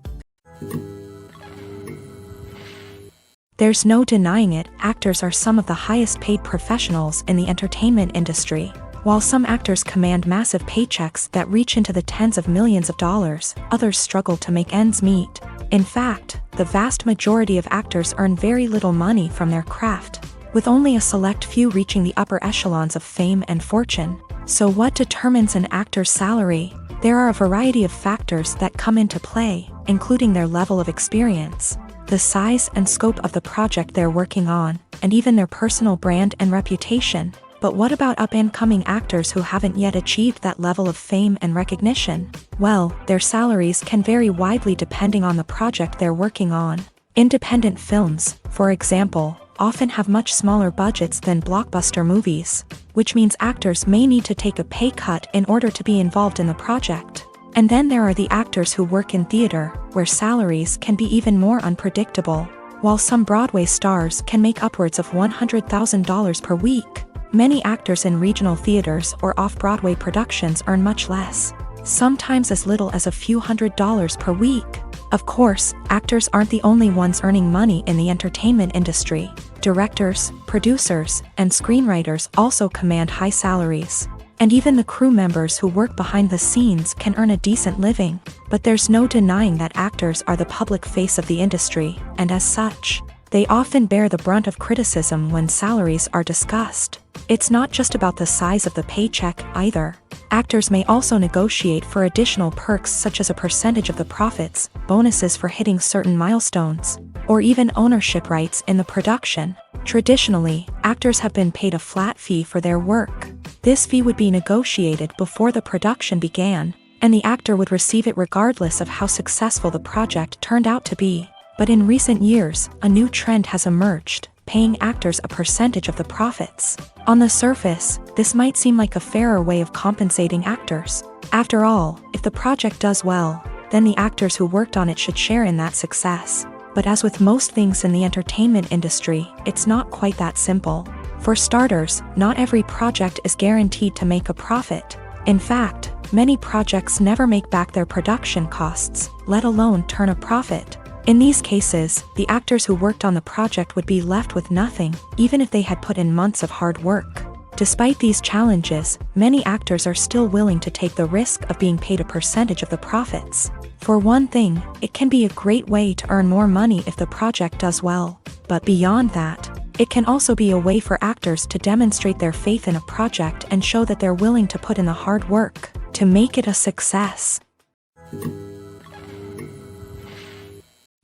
There's no denying it, actors are some of the highest paid professionals in the entertainment industry. While some actors command massive paychecks that reach into the tens of millions of dollars, others struggle to make ends meet. In fact, the vast majority of actors earn very little money from their craft, with only a select few reaching the upper echelons of fame and fortune. So what determines an actor's salary? There are a variety of factors that come into play, including their level of experience, the size and scope of the project they're working on, and even their personal brand and reputation. But what about up-and-coming actors who haven't yet achieved that level of fame and recognition? Well, their salaries can vary widely depending on the project they're working on. Independent films, for example, often have much smaller budgets than blockbuster movies, which means actors may need to take a pay cut in order to be involved in the project. And then there are the actors who work in theater, where salaries can be even more unpredictable. While some Broadway stars can make upwards of $100,000 per week, many actors in regional theaters or off-Broadway productions earn much less, sometimes as little as a few $100s per week. Of course, actors aren't the only ones earning money in the entertainment industry. Directors, producers, and screenwriters also command high salaries. And even the crew members who work behind the scenes can earn a decent living. But there's no denying that actors are the public face of the industry, and as such, they often bear the brunt of criticism when salaries are discussed. It's not just about the size of the paycheck, either. Actors may also negotiate for additional perks such as a percentage of the profits, bonuses for hitting certain milestones, or even ownership rights in the production. Traditionally, actors have been paid a flat fee for their work. This fee would be negotiated before the production began, and the actor would receive it regardless of how successful the project turned out to be. But in recent years, a new trend has emerged, paying actors a percentage of the profits. On the surface, this might seem like a fairer way of compensating actors. After all, if the project does well, then the actors who worked on it should share in that success. But as with most things in the entertainment industry, it's not quite that simple. For starters, not every project is guaranteed to make a profit. In fact, many projects never make back their production costs, let alone turn a profit. In these cases, the actors who worked on the project would be left with nothing, even if they had put in months of hard work. Despite these challenges, many actors are still willing to take the risk of being paid a percentage of the profits. For one thing, it can be a great way to earn more money if the project does well. But beyond that, it can also be a way for actors to demonstrate their faith in a project and show that they're willing to put in the hard work to make it a success.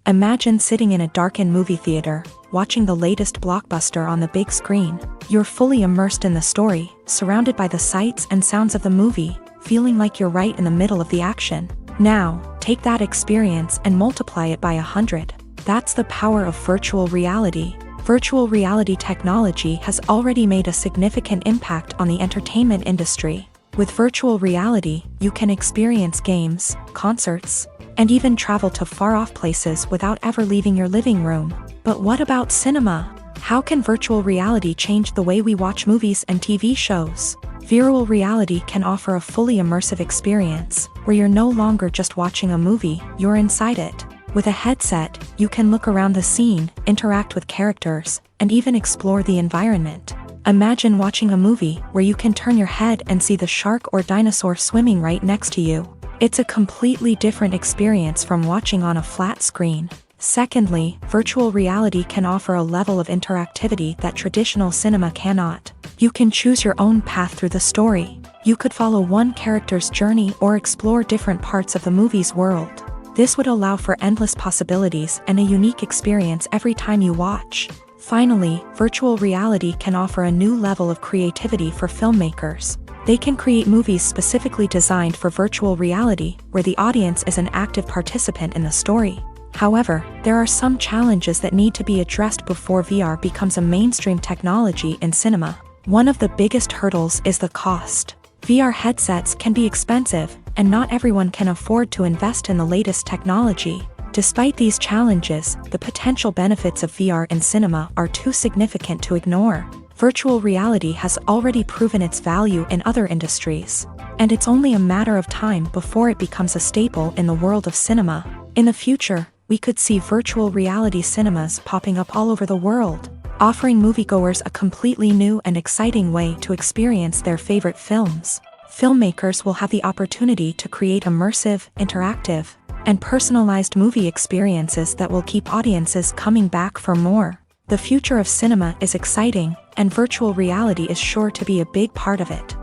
Imagine sitting in a darkened movie theater, watching the latest blockbuster on the big screen. You're fully immersed in the story, surrounded by the sights and sounds of the movie, feeling like you're right in the middle of the action. Now, take that experience and multiply it by 100. That's the power of virtual reality. Virtual reality technology has already made a significant impact on the entertainment industry. With virtual reality, you can experience games, concerts, and even travel to far-off places without ever leaving your living room. But what about cinema? How can virtual reality change the way we watch movies and TV shows? Virtual reality can offer a fully immersive experience, where you're no longer just watching a movie, you're inside it. With a headset, you can look around the scene, interact with characters, and even explore the environment. Imagine watching a movie where you can turn your head and see the shark or dinosaur swimming right next to you. It's a completely different experience from watching on a flat screen. Secondly, virtual reality can offer a level of interactivity that traditional cinema cannot. You can choose your own path through the story. You could follow one character's journey or explore different parts of the movie's world. This would allow for endless possibilities and a unique experience every time you watch. Finally, virtual reality can offer a new level of creativity for filmmakers. They can create movies specifically designed for virtual reality, where the audience is an active participant in the story. However, there are some challenges that need to be addressed before VR becomes a mainstream technology in cinema. One of the biggest hurdles is the cost. VR headsets can be expensive, and not everyone can afford to invest in the latest technology. Despite these challenges, the potential benefits of VR in cinema are too significant to ignore. Virtual reality has already proven its value in other industries, and it's only a matter of time before it becomes a staple in the world of cinema. In the future, we could see virtual reality cinemas popping up all over the world. offering moviegoers a completely new and exciting way to experience their favorite films. Filmmakers will have the opportunity to create immersive, interactive, and personalized movie experiences that will keep audiences coming back for more. The future of cinema is exciting, and virtual reality is sure to be a big part of it.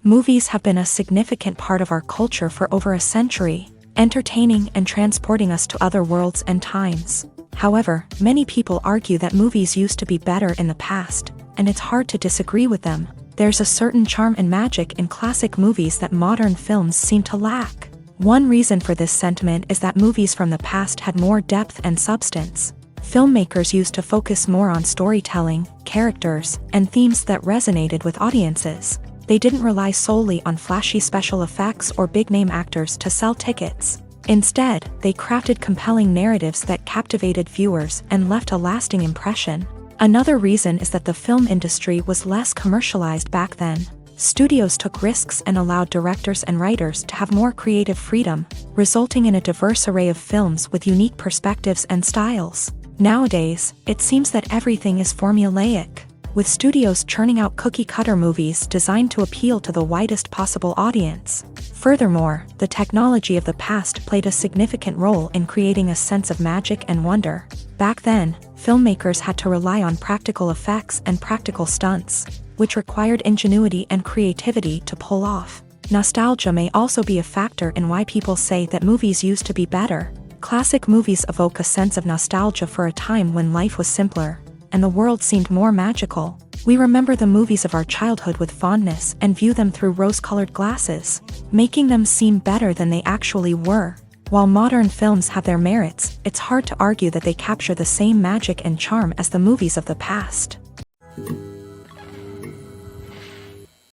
Movies have been a significant part of our culture for over a century, entertaining and transporting us to other worlds and times. However, many people argue that movies used to be better in the past, and it's hard to disagree with them. There's a certain charm and magic in classic movies that modern films seem to lack. One reason for this sentiment is that movies from the past had more depth and substance. Filmmakers used to focus more on storytelling, characters, and themes that resonated with audiences. They didn't rely solely on flashy special effects or big-name actors to sell tickets. Instead, they crafted compelling narratives that captivated viewers and left a lasting impression. Another reason is that the film industry was less commercialized back then. Studios took risks and allowed directors and writers to have more creative freedom, resulting in a diverse array of films with unique perspectives and styles. Nowadays, it seems that everything is formulaic, with studios churning out cookie-cutter movies designed to appeal to the widest possible audience. Furthermore, the technology of the past played a significant role in creating a sense of magic and wonder. Back then, filmmakers had to rely on practical effects and practical stunts, which required ingenuity and creativity to pull off. Nostalgia may also be a factor in why people say that movies used to be better. Classic movies evoke a sense of nostalgia for a time when life was simpler, and the world seemed more magical. We remember the movies of our childhood with fondness and view them through rose-colored glasses, making them seem better than they actually were. While modern films have their merits, it's hard to argue that they capture the same magic and charm as the movies of the past.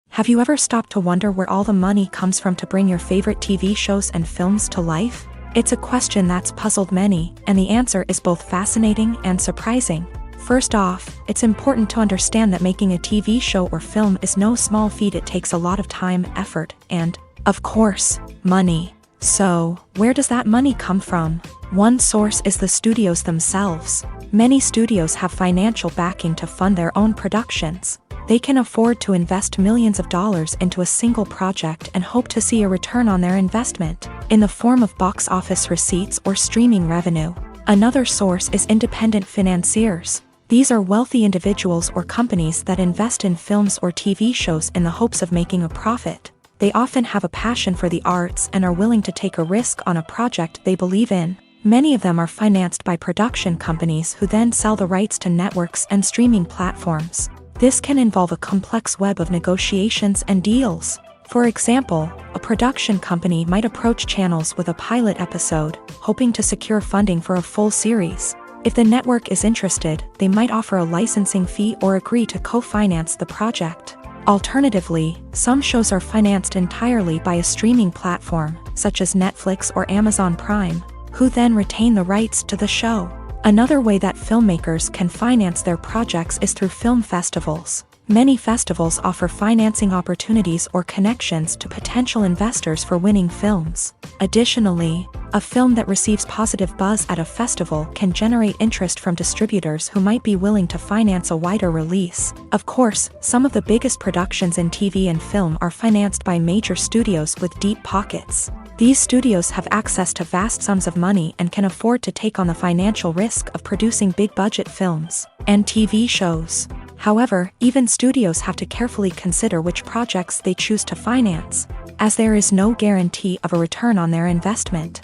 Have you ever stopped to wonder where all the money comes from to bring your favorite TV shows and films to life? It's a question that's puzzled many, and the answer is both fascinating and surprising. First off, it's important to understand that making a TV show or film is no small feat. It takes a lot of time, effort, and, of course, money. So, where does that money come from? One source is the studios themselves. Many studios have financial backing to fund their own productions. They can afford to invest millions of dollars into a single project and hope to see a return on their investment, in the form of box office receipts or streaming revenue. Another source is independent financiers. These are wealthy individuals or companies that invest in films or TV shows in the hopes of making a profit. They often have a passion for the arts and are willing to take a risk on a project they believe in. Many of them are financed by production companies who then sell the rights to networks and streaming platforms. This can involve a complex web of negotiations and deals. For example, a production company might approach channels with a pilot episode, hoping to secure funding for a full series. If the network is interested, they might offer a licensing fee or agree to co-finance the project. Alternatively, some shows are financed entirely by a streaming platform, such as Netflix or Amazon Prime, who then retain the rights to the show. Another way that filmmakers can finance their projects is through film festivals. Many festivals offer financing opportunities or connections to potential investors for winning films. Additionally, a film that receives positive buzz at a festival can generate interest from distributors who might be willing to finance a wider release. Of course, some of the biggest productions in TV and film are financed by major studios with deep pockets. These studios have access to vast sums of money and can afford to take on the financial risk of producing big-budget films and TV shows. However, even studios have to carefully consider which projects they choose to finance, as there is no guarantee of a return on their investment.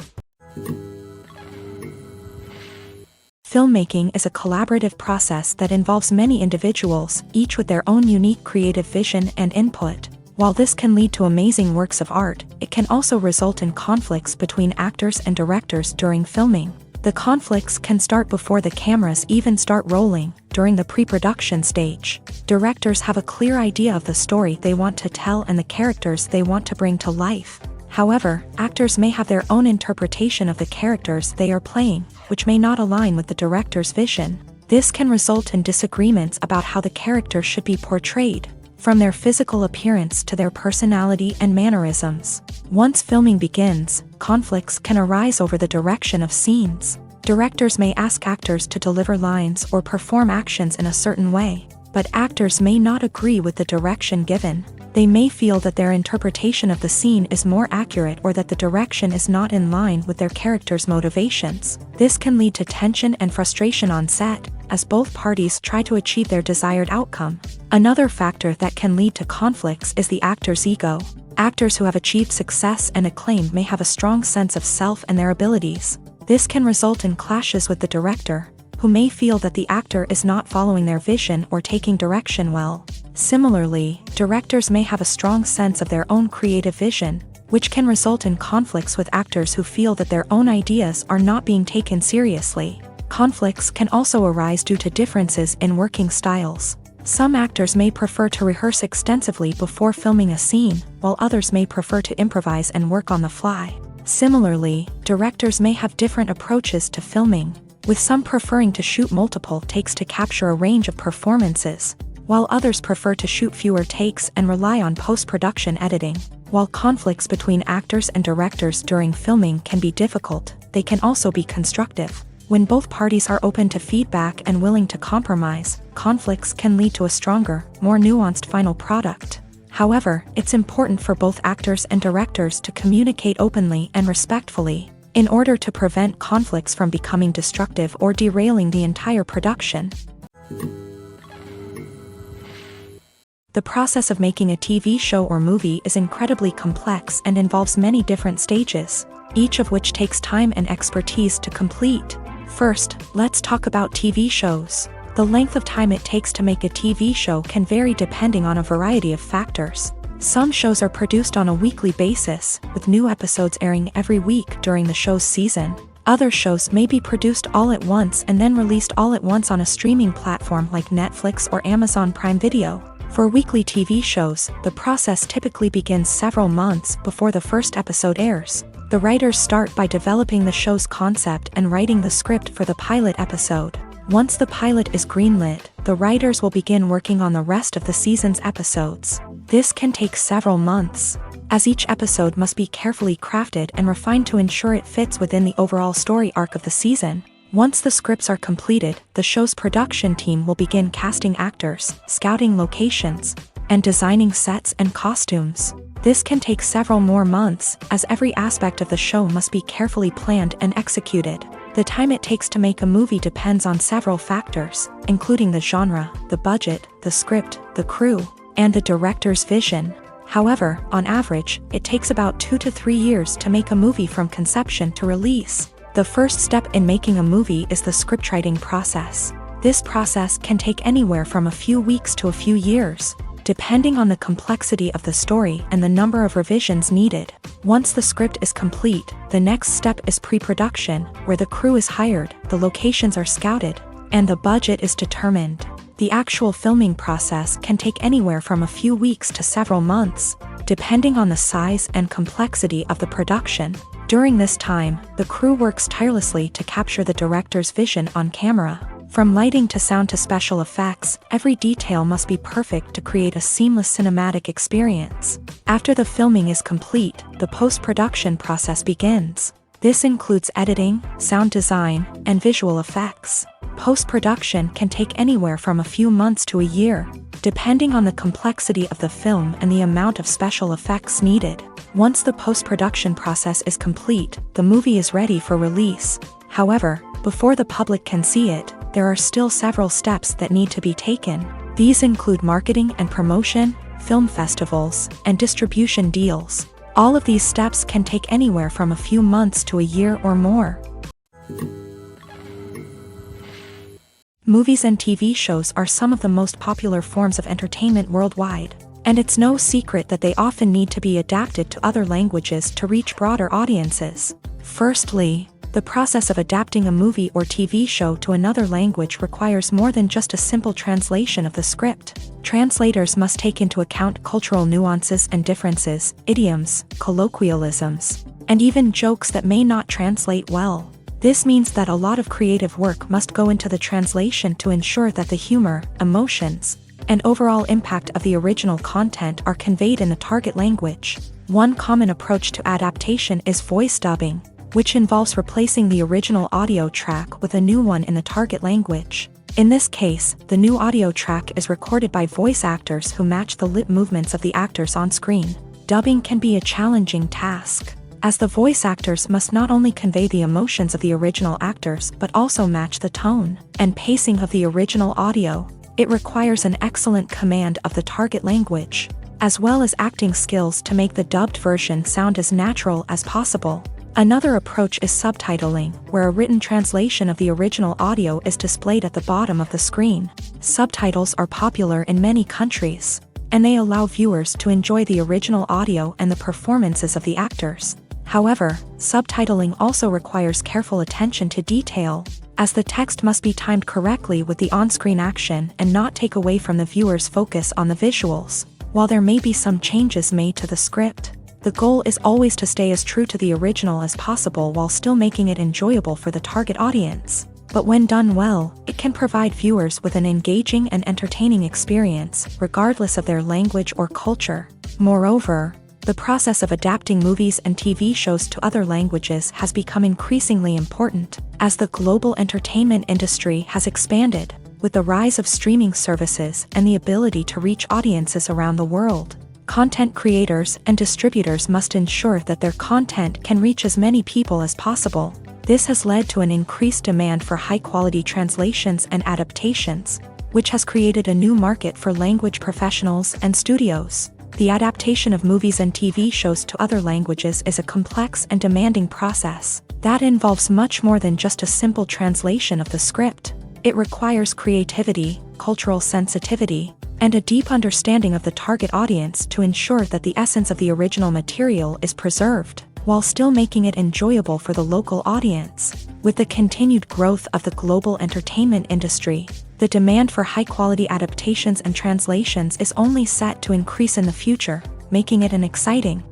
Filmmaking is a collaborative process that involves many individuals, each with their own unique creative vision and input. While this can lead to amazing works of art, it can also result in conflicts between actors and directors during filming. The conflicts can start before the cameras even start rolling, during the pre-production stage. Directors have a clear idea of the story they want to tell and the characters they want to bring to life. However, actors may have their own interpretation of the characters they are playing, which may not align with the director's vision. This can result in disagreements about how the character should be portrayed, from their physical appearance to their personality and mannerisms. Once filming begins, conflicts can arise over the direction of scenes. Directors may ask actors to deliver lines or perform actions in a certain way, but actors may not agree with the direction given. They may feel that their interpretation of the scene is more accurate or that the direction is not in line with their character's motivations. This can lead to tension and frustration on set, as both parties try to achieve their desired outcome. Another factor that can lead to conflicts is the actor's ego. Actors who have achieved success and acclaim may have a strong sense of self and their abilities. This can result in clashes with the director, who may feel that the actor is not following their vision or taking direction well. Similarly, directors may have a strong sense of their own creative vision, which can result in conflicts with actors who feel that their own ideas are not being taken seriously. Conflicts can also arise due to differences in working styles. Some actors may prefer to rehearse extensively before filming a scene, while others may prefer to improvise and work on the fly. Similarly, directors may have different approaches to filming, with some preferring to shoot multiple takes to capture a range of performances, while others prefer to shoot fewer takes and rely on post-production editing. While conflicts between actors and directors during filming can be difficult, they can also be constructive. When both parties are open to feedback and willing to compromise, conflicts can lead to a stronger, more nuanced final product. However, it's important for both actors and directors to communicate openly and respectfully, in order to prevent conflicts from becoming destructive or derailing the entire production. The process of making a TV show or movie is incredibly complex and involves many different stages, each of which takes time and expertise to complete. First, let's talk about TV shows. The length of time it takes to make a TV show can vary depending on a variety of factors. Some shows are produced on a weekly basis, with new episodes airing every week during the show's season. Other shows may be produced all at once and then released all at once on a streaming platform like Netflix or Amazon Prime Video. For weekly TV shows, the process typically begins several months before the first episode airs. The writers start by developing the show's concept and writing the script for the pilot episode. Once the pilot is greenlit, the writers will begin working on the rest of the season's episodes. This can take several months, as each episode must be carefully crafted and refined to ensure it fits within the overall story arc of the season. Once the scripts are completed, the show's production team will begin casting actors, scouting locations, and designing sets and costumes. This can take several more months, as every aspect of the show must be carefully planned and executed. The time it takes to make a movie depends on several factors, including the genre, the budget, the script, the crew, and the director's vision. However, on average, it takes about 2 to 3 years to make a movie from conception to release. The first step in making a movie is the scriptwriting process. This process can take anywhere from a few weeks to a few years, depending on the complexity of the story and the number of revisions needed. Once the script is complete, the next step is pre-production, where the crew is hired, the locations are scouted, and the budget is determined. The actual filming process can take anywhere from a few weeks to several months, depending on the size and complexity of the production. During this time, the crew works tirelessly to capture the director's vision on camera. From lighting to sound to special effects, every detail must be perfect to create a seamless cinematic experience. After the filming is complete, the post-production process begins. This includes editing, sound design, and visual effects. Post-production can take anywhere from a few months to a year, depending on the complexity of the film and the amount of special effects needed. Once the post-production process is complete, the movie is ready for release. However, before the public can see it, there are still several steps that need to be taken. These include marketing and promotion, film festivals, and distribution deals. All of these steps can take anywhere from a few months to a year or more. Movies and TV shows are some of the most popular forms of entertainment worldwide, and it's no secret that they often need to be adapted to other languages to reach broader audiences. Firstly, the process of adapting a movie or TV show to another language requires more than just a simple translation of the script. Translators must take into account cultural nuances and differences, idioms, colloquialisms, and even jokes that may not translate well. This means that a lot of creative work must go into the translation to ensure that the humor, emotions, and overall impact of the original content are conveyed in the target language. One common approach to adaptation is voice dubbing. which involves replacing the original audio track with a new one in the target language. In this case, the new audio track is recorded by voice actors who match the lip movements of the actors on screen. Dubbing can be a challenging task, as the voice actors must not only convey the emotions of the original actors but also match the tone and pacing of the original audio. It requires an excellent command of the target language, as well as acting skills to make the dubbed version sound as natural as possible. Another approach is subtitling, where a written translation of the original audio is displayed at the bottom of the screen. Subtitles are popular in many countries, and they allow viewers to enjoy the original audio and the performances of the actors. However, subtitling also requires careful attention to detail, as the text must be timed correctly with the on-screen action and not take away from the viewer's focus on the visuals. While there may be some changes made to the script, the goal is always to stay as true to the original as possible while still making it enjoyable for the target audience. But when done well, it can provide viewers with an engaging and entertaining experience, regardless of their language or culture. Moreover, the process of adapting movies and TV shows to other languages has become increasingly important, as the global entertainment industry has expanded, with the rise of streaming services and the ability to reach audiences around the world. Content creators and distributors must ensure that their content can reach as many people as possible. This has led to an increased demand for high-quality translations and adaptations, which has created a new market for language professionals and studios. The adaptation of movies and TV shows to other languages is a complex and demanding process that involves much more than just a simple translation of the script. It requires creativity, cultural sensitivity, and a deep understanding of the target audience to ensure that the essence of the original material is preserved, while still making it enjoyable for the local audience. With the continued growth of the global entertainment industry, the demand for high-quality adaptations and translations is only set to increase in the future, making it an exciting.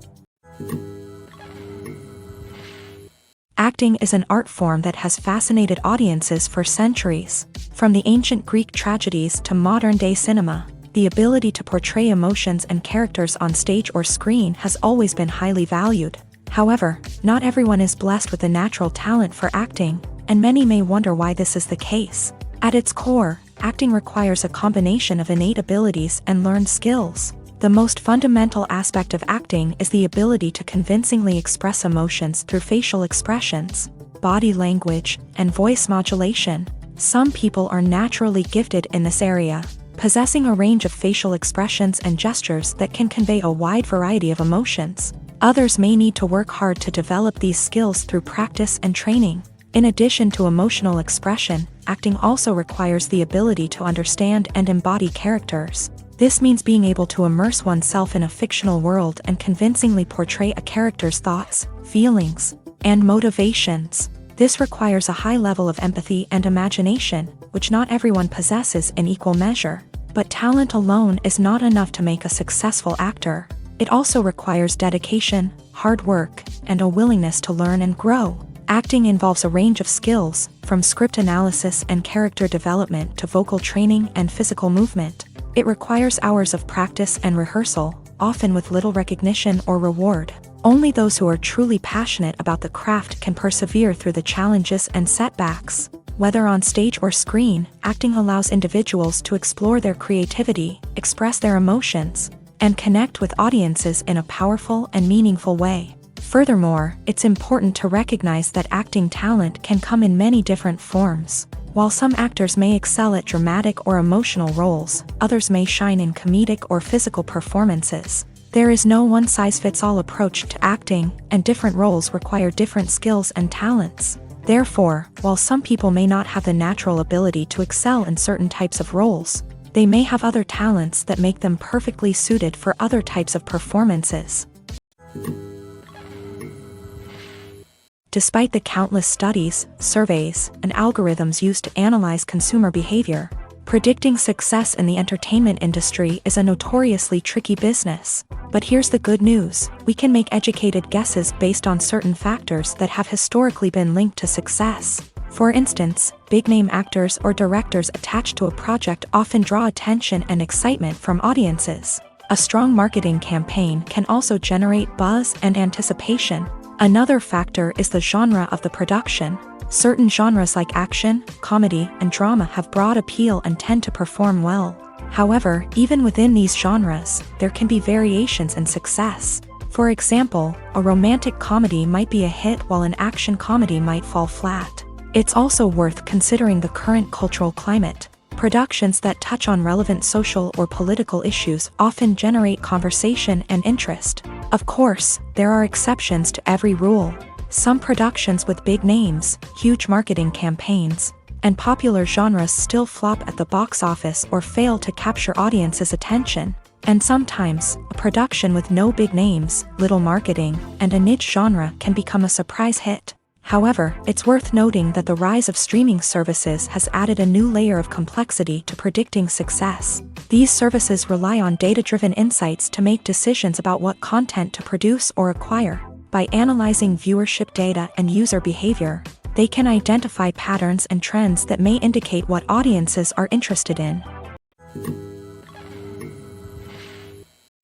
Acting is an art form that has fascinated audiences for centuries. From the ancient Greek tragedies to modern-day cinema, the ability to portray emotions and characters on stage or screen has always been highly valued. However, not everyone is blessed with a natural talent for acting, and many may wonder why this is the case. At its core, acting requires a combination of innate abilities and learned skills. The most fundamental aspect of acting is the ability to convincingly express emotions through facial expressions, body language, and voice modulation. Some people are naturally gifted in this area, possessing a range of facial expressions and gestures that can convey a wide variety of emotions. Others may need to work hard to develop these skills through practice and training. In addition to emotional expression, acting also requires the ability to understand and embody characters. This means being able to immerse oneself in a fictional world and convincingly portray a character's thoughts, feelings, and motivations. This requires a high level of empathy and imagination, which not everyone possesses in equal measure. But talent alone is not enough to make a successful actor. It also requires dedication, hard work, and a willingness to learn and grow. Acting involves a range of skills, from script analysis and character development to vocal training and physical movement. It requires hours of practice and rehearsal, often with little recognition or reward. Only those who are truly passionate about the craft can persevere through the challenges and setbacks. Whether on stage or screen, acting allows individuals to explore their creativity, express their emotions, and connect with audiences in a powerful and meaningful way. Furthermore, it's important to recognize that acting talent can come in many different forms. While some actors may excel at dramatic or emotional roles, others may shine in comedic or physical performances. There is no one-size-fits-all approach to acting, and different roles require different skills and talents. Therefore, while some people may not have the natural ability to excel in certain types of roles, they may have other talents that make them perfectly suited for other types of performances. Despite the countless studies, surveys, and algorithms used to analyze consumer behavior, predicting success in the entertainment industry is a notoriously tricky business. But here's the good news: we can make educated guesses based on certain factors that have historically been linked to success. For instance, big-name actors or directors attached to a project often draw attention and excitement from audiences. A strong marketing campaign can also generate buzz and anticipation, Another factor is the genre of the production. Certain genres like action, comedy, and drama have broad appeal and tend to perform well. However, even within these genres, there can be variations in success. For example, a romantic comedy might be a hit while an action comedy might fall flat. It's also worth considering the current cultural climate. Productions that touch on relevant social or political issues often generate conversation and interest. Of course, there are exceptions to every rule. Some productions with big names, huge marketing campaigns, and popular genres still flop at the box office or fail to capture audiences' attention. And sometimes, a production with no big names, little marketing, and a niche genre can become a surprise hit. However, it's worth noting that the rise of streaming services has added a new layer of complexity to predicting success. These services rely on data-driven insights to make decisions about what content to produce or acquire. By analyzing viewership data and user behavior, they can identify patterns and trends that may indicate what audiences are interested in.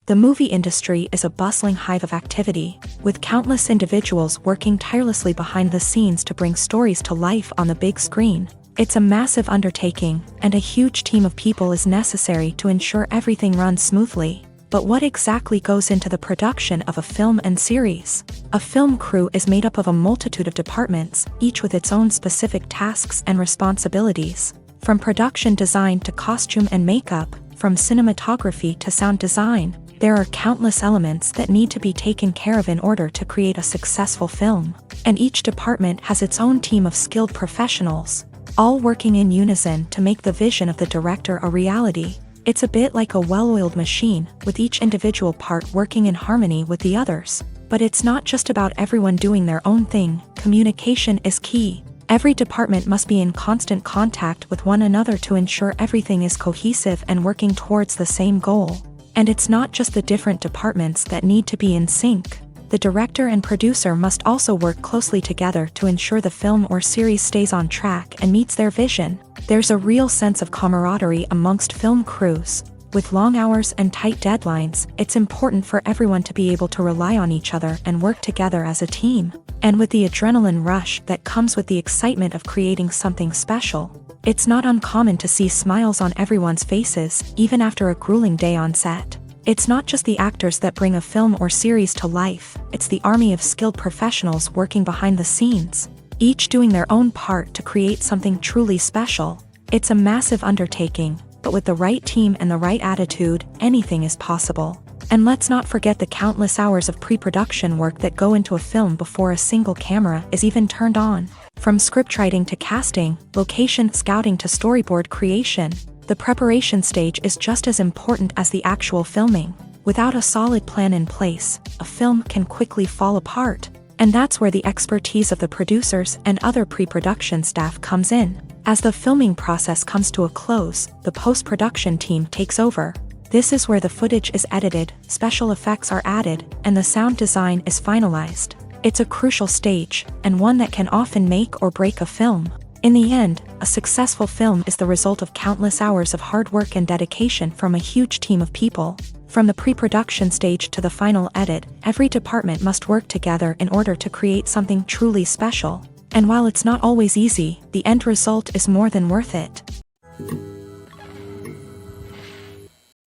The movie industry is a bustling hive of activity, with countless individuals working tirelessly behind the scenes to bring stories to life on the big screen. It's a massive undertaking, and a huge team of people is necessary to ensure everything runs smoothly. But what exactly goes into the production of a film and series? A film crew is made up of a multitude of departments, each with its own specific tasks and responsibilities. From production design to costume and makeup, from cinematography to sound design, there are countless elements that need to be taken care of in order to create a successful film. And each department has its own team of skilled professionals, all working in unison to make the vision of the director a reality. It's a bit like a well-oiled machine, with each individual part working in harmony with the others. But it's not just about everyone doing their own thing. Communication is key. Every department must be in constant contact with one another to ensure everything is cohesive and working towards the same goal. And it's not just the different departments that need to be in sync. The director and producer must also work closely together to ensure the film or series stays on track and meets their vision. There's a real sense of camaraderie amongst film crews. With long hours and tight deadlines, it's important for everyone to be able to rely on each other and work together as a team. And with the adrenaline rush that comes with the excitement of creating something special, it's not uncommon to see smiles on everyone's faces, even after a grueling day on set. It's not just the actors that bring a film or series to life, it's the army of skilled professionals working behind the scenes, each doing their own part to create something truly special. It's a massive undertaking, but with the right team and the right attitude, anything is possible. And let's not forget the countless hours of pre-production work that go into a film before a single camera is even turned on. From scriptwriting to casting, location scouting to storyboard creation, the preparation stage is just as important as the actual filming. Without a solid plan in place, a film can quickly fall apart. And that's where the expertise of the producers and other pre-production staff comes in. As the filming process comes to a close, the post-production team takes over. This is where the footage is edited, special effects are added, and the sound design is finalized. It's a crucial stage, and one that can often make or break a film. In the end, a successful film is the result of countless hours of hard work and dedication from a huge team of people. From the pre-production stage to the final edit, every department must work together in order to create something truly special. And while it's not always easy, the end result is more than worth it.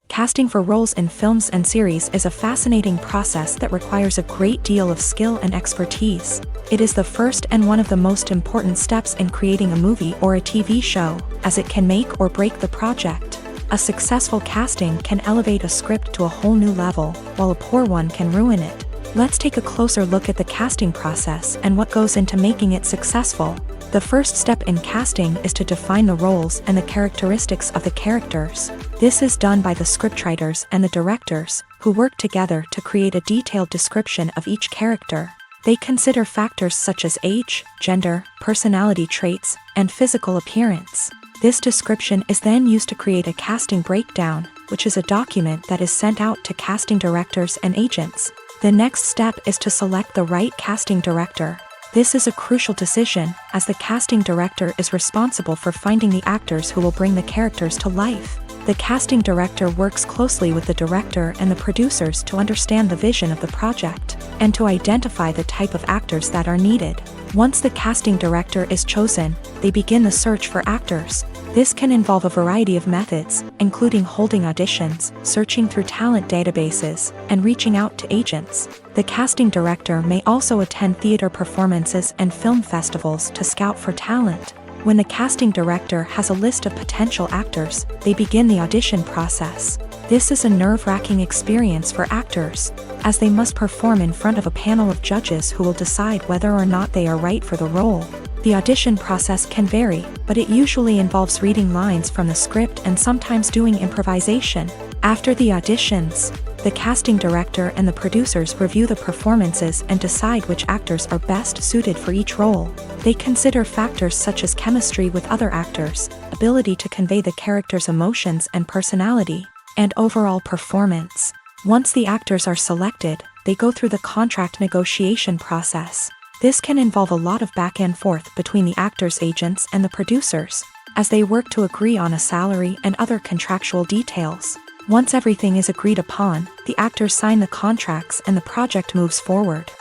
Casting for roles in films and series is a fascinating process that requires a great deal of skill and expertise. It is the first and one of the most important steps in creating a movie or a TV show, as it can make or break the project. A successful casting can elevate a script to a whole new level, while a poor one can ruin it. Let's take a closer look at the casting process and what goes into making it successful. The first step in casting is to define the roles and the characteristics of the characters. This is done by the scriptwriters and the directors, who work together to create a detailed description of each character. They consider factors such as age, gender, personality traits, and physical appearance. This description is then used to create a casting breakdown, which is a document that is sent out to casting directors and agents. The next step is to select the right casting director. This is a crucial decision, as the casting director is responsible for finding the actors who will bring the characters to life. The casting director works closely with the director and the producers to understand the vision of the project. and to identify the type of actors that are needed. Once the casting director is chosen, they begin the search for actors. This can involve a variety of methods, including holding auditions, searching through talent databases, and reaching out to agents. The casting director may also attend theater performances and film festivals to scout for talent. When the casting director has a list of potential actors, they begin the audition process. This is a nerve-wracking experience for actors, as they must perform in front of a panel of judges who will decide whether or not they are right for the role. The audition process can vary, but it usually involves reading lines from the script and sometimes doing improvisation. After the auditions, the casting director and the producers review the performances and decide which actors are best suited for each role. They consider factors such as chemistry with other actors, ability to convey the character's emotions and personality, and overall performance. Once the actors are selected, they go through the contract negotiation process. This can involve a lot of back and forth between the actors' agents and the producers, as they work to agree on a salary and other contractual details. Once everything is agreed upon, the actors sign the contracts and the project moves forward.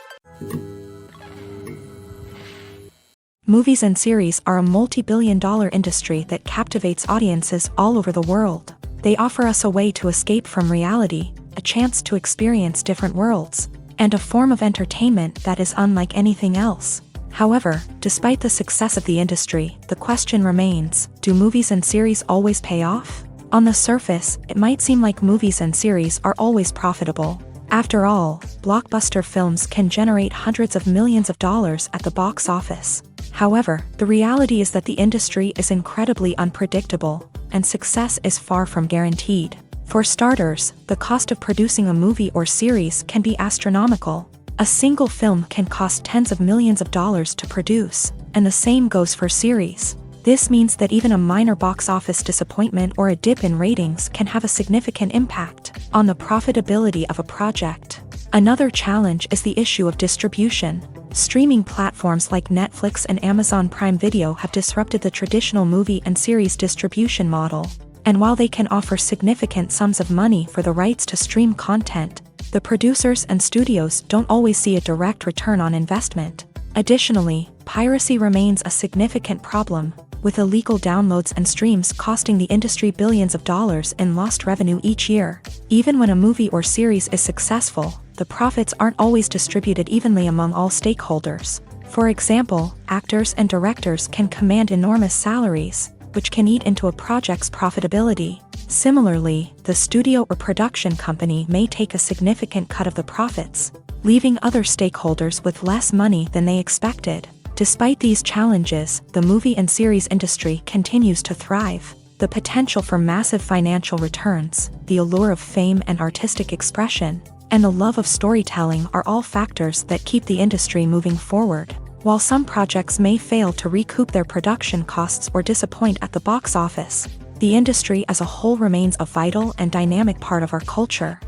Movies and series are a multi-billion-dollar industry that captivates audiences all over the world. They offer us a way to escape from reality, a chance to experience different worlds, and a form of entertainment that is unlike anything else. However, despite the success of the industry, the question remains, do movies and series always pay off? On the surface, it might seem like movies and series are always profitable. After all, blockbuster films can generate hundreds of millions of dollars at the box office. However, the reality is that the industry is incredibly unpredictable, and success is far from guaranteed. For starters, the cost of producing a movie or series can be astronomical. A single film can cost tens of millions of dollars to produce, and the same goes for series. This means that even a minor box office disappointment or a dip in ratings can have a significant impact on the profitability of a project. Another challenge is the issue of distribution. Streaming platforms like Netflix and Amazon Prime Video have disrupted the traditional movie and series distribution model. And while they can offer significant sums of money for the rights to stream content, the producers and studios don't always see a direct return on investment. Additionally, piracy remains a significant problem, with illegal downloads and streams costing the industry billions of dollars in lost revenue each year. Even when a movie or series is successful, the profits aren't always distributed evenly among all stakeholders. For example, actors and directors can command enormous salaries, which can eat into a project's profitability. Similarly, the studio or production company may take a significant cut of the profits, leaving other stakeholders with less money than they expected. Despite these challenges, the movie and series industry continues to thrive. The potential for massive financial returns, the allure of fame and artistic expression, and the love of storytelling are all factors that keep the industry moving forward. While some projects may fail to recoup their production costs or disappoint at the box office, the industry as a whole remains a vital and dynamic part of our culture.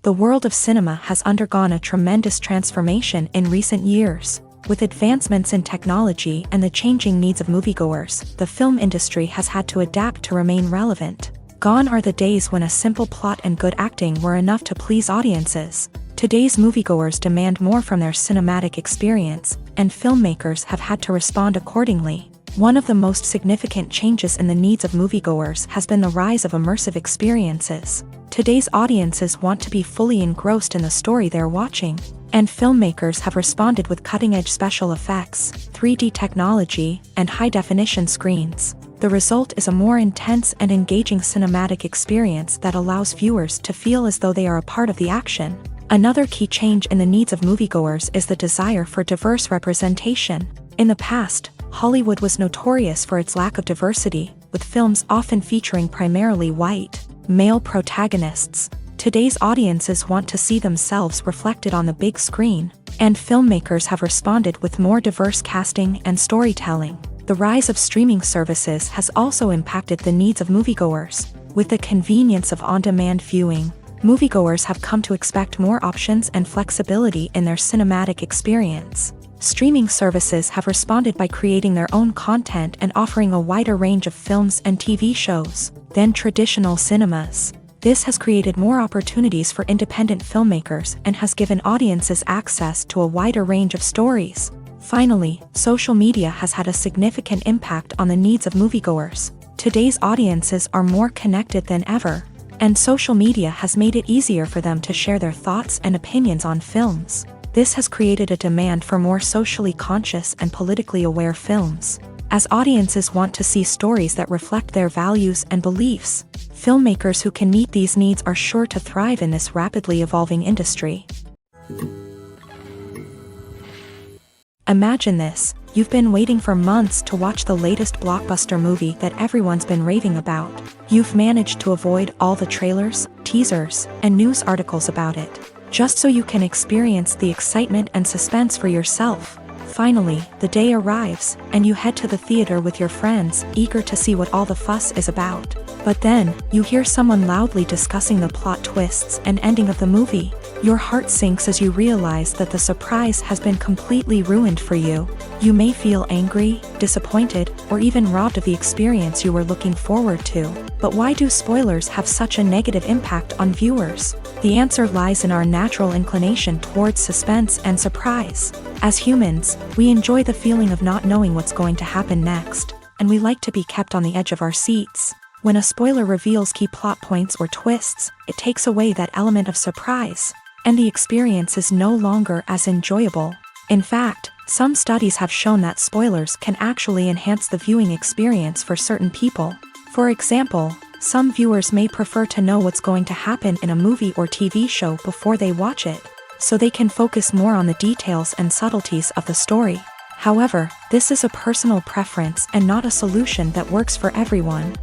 The world of cinema has undergone a tremendous transformation in recent years. With advancements in technology and the changing needs of moviegoers, the film industry has had to adapt to remain relevant. Gone are the days when a simple plot and good acting were enough to please audiences. Today's moviegoers demand more from their cinematic experience, and filmmakers have had to respond accordingly. One of the most significant changes in the needs of moviegoers has been the rise of immersive experiences. Today's audiences want to be fully engrossed in the story they're watching, and filmmakers have responded with cutting-edge special effects, 3D technology, and high-definition screens. The result is a more intense and engaging cinematic experience that allows viewers to feel as though they are a part of the action. Another key change in the needs of moviegoers is the desire for diverse representation. In the past, Hollywood was notorious for its lack of diversity, with films often featuring primarily white, male protagonists. Today's audiences want to see themselves reflected on the big screen, and filmmakers have responded with more diverse casting and storytelling. The rise of streaming services has also impacted the needs of moviegoers. With the convenience of on-demand viewing, moviegoers have come to expect more options and flexibility in their cinematic experience. Streaming services have responded by creating their own content and offering a wider range of films and TV shows than traditional cinemas. This has created more opportunities for independent filmmakers and has given audiences access to a wider range of stories. Finally, social media has had a significant impact on the needs of moviegoers. Today's audiences are more connected than ever, and social media has made it easier for them to share their thoughts and opinions on films. This has created a demand for more socially conscious and politically aware films. As audiences want to see stories that reflect their values and beliefs, filmmakers who can meet these needs are sure to thrive in this rapidly evolving industry. Imagine this: you've been waiting for months to watch the latest blockbuster movie that everyone's been raving about. You've managed to avoid all the trailers, teasers, and news articles about it, just so you can experience the excitement and suspense for yourself. Finally, the day arrives, and you head to the theater with your friends, eager to see what all the fuss is about. But then, you hear someone loudly discussing the plot twists and ending of the movie. Your heart sinks as you realize that the surprise has been completely ruined for you. You may feel angry, disappointed, or even robbed of the experience you were looking forward to. But why do spoilers have such a negative impact on viewers? The answer lies in our natural inclination towards suspense and surprise. As humans, we enjoy the feeling of not knowing what's going to happen next, and we like to be kept on the edge of our seats. When a spoiler reveals key plot points or twists, it takes away that element of surprise, and the experience is no longer as enjoyable. In fact, some studies have shown that spoilers can actually enhance the viewing experience for certain people. For example, some viewers may prefer to know what's going to happen in a movie or TV show before they watch it, so they can focus more on the details and subtleties of the story. However, this is a personal preference and not a solution that works for everyone.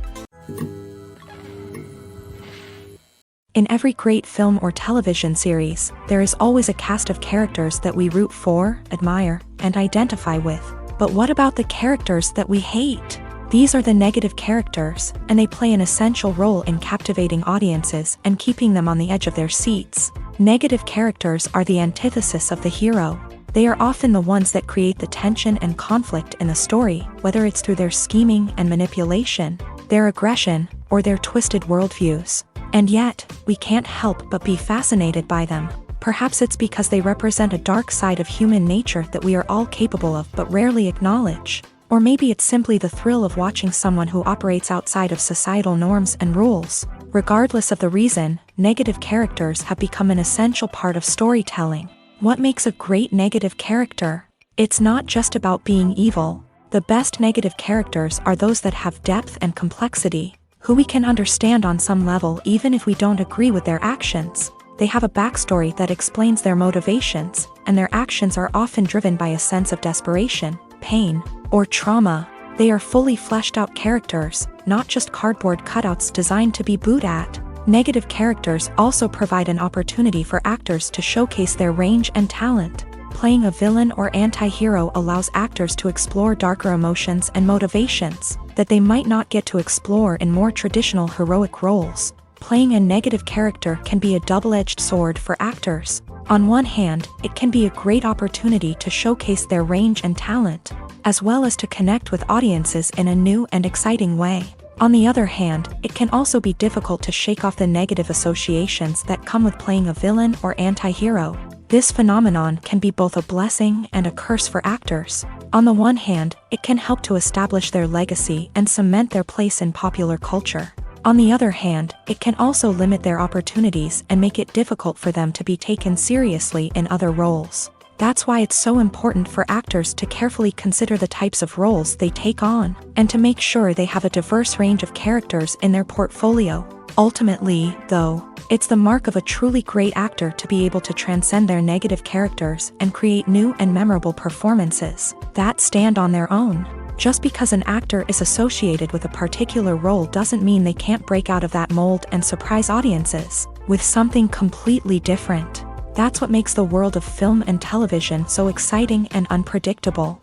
In every great film or television series, there is always a cast of characters that we root for, admire, and identify with. But what about the characters that we hate? These are the negative characters, and they play an essential role in captivating audiences and keeping them on the edge of their seats. Negative characters are the antithesis of the hero. They are often the ones that create the tension and conflict in the story, whether it's through their scheming and manipulation, their aggression, or their twisted worldviews. And yet, we can't help but be fascinated by them. Perhaps it's because they represent a dark side of human nature that we are all capable of but rarely acknowledge. Or maybe it's simply the thrill of watching someone who operates outside of societal norms and rules. Regardless of the reason, negative characters have become an essential part of storytelling. What makes a great negative character? It's not just about being evil. The best negative characters are those that have depth and complexity, who we can understand on some level even if we don't agree with their actions. They have a backstory that explains their motivations, and their actions are often driven by a sense of desperation, pain, or trauma. They are fully fleshed out characters, not just cardboard cutouts designed to be booed at. Negative characters also provide an opportunity for actors to showcase their range and talent. Playing a villain or anti-hero allows actors to explore darker emotions and motivations that they might not get to explore in more traditional heroic roles. Playing a negative character can be a double-edged sword for actors. On one hand, it can be a great opportunity to showcase their range and talent, as well as to connect with audiences in a new and exciting way. On the other hand, it can also be difficult to shake off the negative associations that come with playing a villain or anti-hero. This phenomenon can be both a blessing and a curse for actors. On the one hand, it can help to establish their legacy and cement their place in popular culture. On the other hand, it can also limit their opportunities and make it difficult for them to be taken seriously in other roles. That's why it's so important for actors to carefully consider the types of roles they take on, and to make sure they have a diverse range of characters in their portfolio. Ultimately, though, it's the mark of a truly great actor to be able to transcend their negative characters and create new and memorable performances that stand on their own. Just because an actor is associated with a particular role doesn't mean they can't break out of that mold and surprise audiences with something completely different. That's what makes the world of film and television so exciting and unpredictable.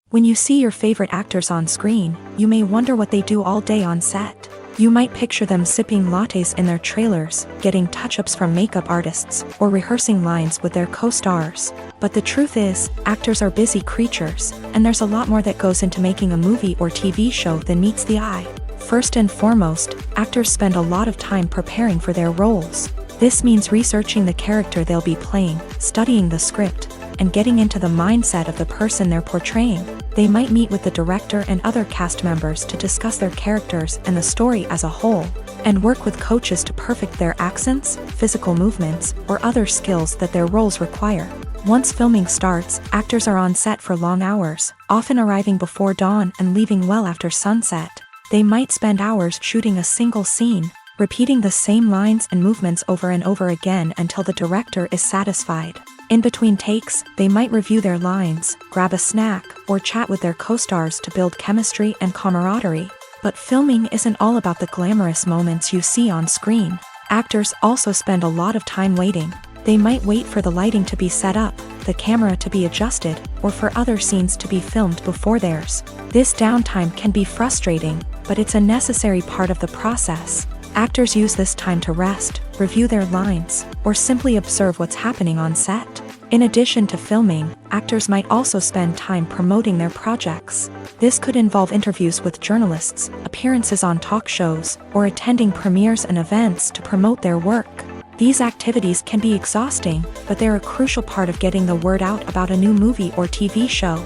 When you see your favorite actors on screen, you may wonder what they do all day on set. You might picture them sipping lattes in their trailers, getting touch-ups from makeup artists, or rehearsing lines with their co-stars. But the truth is, actors are busy creatures, and there's a lot more that goes into making a movie or TV show than meets the eye. First and foremost, actors spend a lot of time preparing for their roles. This means researching the character they'll be playing, studying the script, and getting into the mindset of the person they're portraying. They might meet with the director and other cast members to discuss their characters and the story as a whole, and work with coaches to perfect their accents, physical movements, or other skills that their roles require. Once filming starts, actors are on set for long hours, often arriving before dawn and leaving well after sunset. They might spend hours shooting a single scene, repeating the same lines and movements over and over again until the director is satisfied. In between takes, they might review their lines, grab a snack, or chat with their co-stars to build chemistry and camaraderie. But filming isn't all about the glamorous moments you see on screen. Actors also spend a lot of time waiting. They might wait for the lighting to be set up, the camera to be adjusted, or for other scenes to be filmed before theirs. This downtime can be frustrating, but it's a necessary part of the process. Actors use this time to rest, review their lines, or simply observe what's happening on set. In addition to filming, actors might also spend time promoting their projects. This could involve interviews with journalists, appearances on talk shows, or attending premieres and events to promote their work. These activities can be exhausting, but they're a crucial part of getting the word out about a new movie or TV show.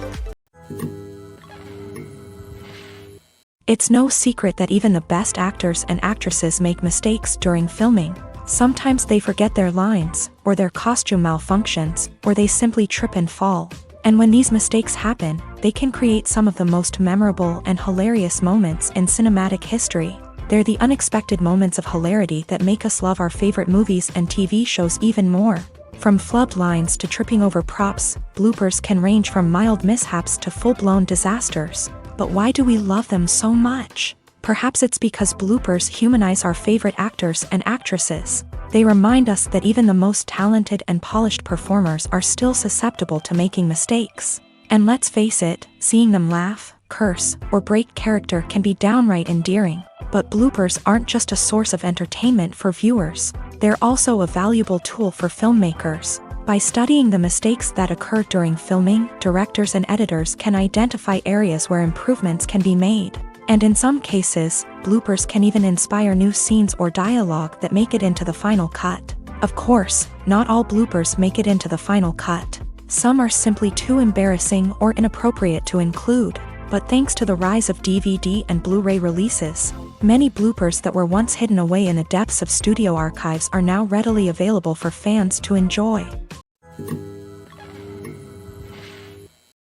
It's no secret that even the best actors and actresses make mistakes during filming. Sometimes they forget their lines, or their costume malfunctions, or they simply trip and fall. And when these mistakes happen, they can create some of the most memorable and hilarious moments in cinematic history. They're the unexpected moments of hilarity that make us love our favorite movies and TV shows even more. From flubbed lines to tripping over props, bloopers can range from mild mishaps to full-blown disasters. But why do we love them so much? Perhaps it's because bloopers humanize our favorite actors and actresses. They remind us that even the most talented and polished performers are still susceptible to making mistakes. And let's face it, seeing them laugh, curse, or break character can be downright endearing. But bloopers aren't just a source of entertainment for viewers. They're also a valuable tool for filmmakers. By studying the mistakes that occur during filming, directors and editors can identify areas where improvements can be made. And in some cases, bloopers can even inspire new scenes or dialogue that make it into the final cut. Of course, not all bloopers make it into the final cut. Some are simply too embarrassing or inappropriate to include. But thanks to the rise of DVD and Blu-ray releases, many bloopers that were once hidden away in the depths of studio archives are now readily available for fans to enjoy.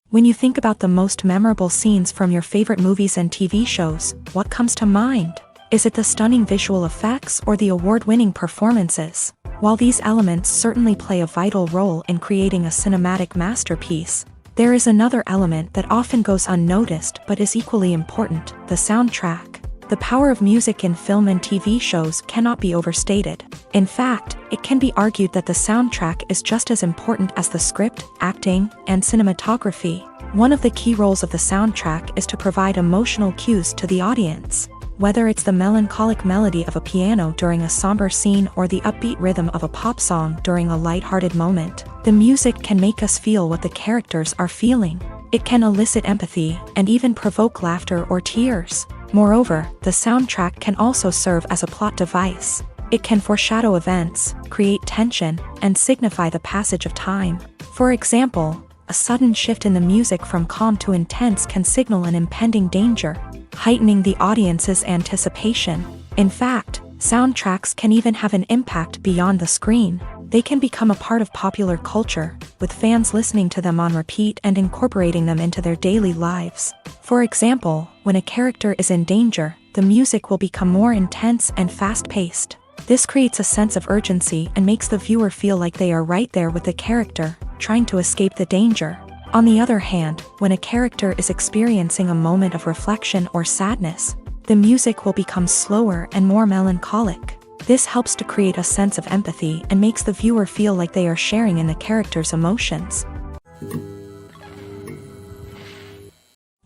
When you think about the most memorable scenes from your favorite movies and TV shows, what comes to mind? Is it the stunning visual effects or the award-winning performances? While these elements certainly play a vital role in creating a cinematic masterpiece, there is another element that often goes unnoticed but is equally important: the soundtrack. The power of music in film and TV shows cannot be overstated. In fact, it can be argued that the soundtrack is just as important as the script, acting, and cinematography. One of the key roles of the soundtrack is to provide emotional cues to the audience. Whether it's the melancholic melody of a piano during a somber scene or the upbeat rhythm of a pop song during a lighthearted moment, the music can make us feel what the characters are feeling. It can elicit empathy and even provoke laughter or tears. Moreover, the soundtrack can also serve as a plot device. It can foreshadow events, create tension, and signify the passage of time. For example, a sudden shift in the music from calm to intense can signal an impending danger, heightening the audience's anticipation. In fact, soundtracks can even have an impact beyond the screen. They can become a part of popular culture, with fans listening to them on repeat and incorporating them into their daily lives. For example, when a character is in danger, the music will become more intense and fast-paced. This creates a sense of urgency and makes the viewer feel like they are right there with the character, trying to escape the danger. On the other hand, when a character is experiencing a moment of reflection or sadness, the music will become slower and more melancholic. This helps to create a sense of empathy and makes the viewer feel like they are sharing in the character's emotions.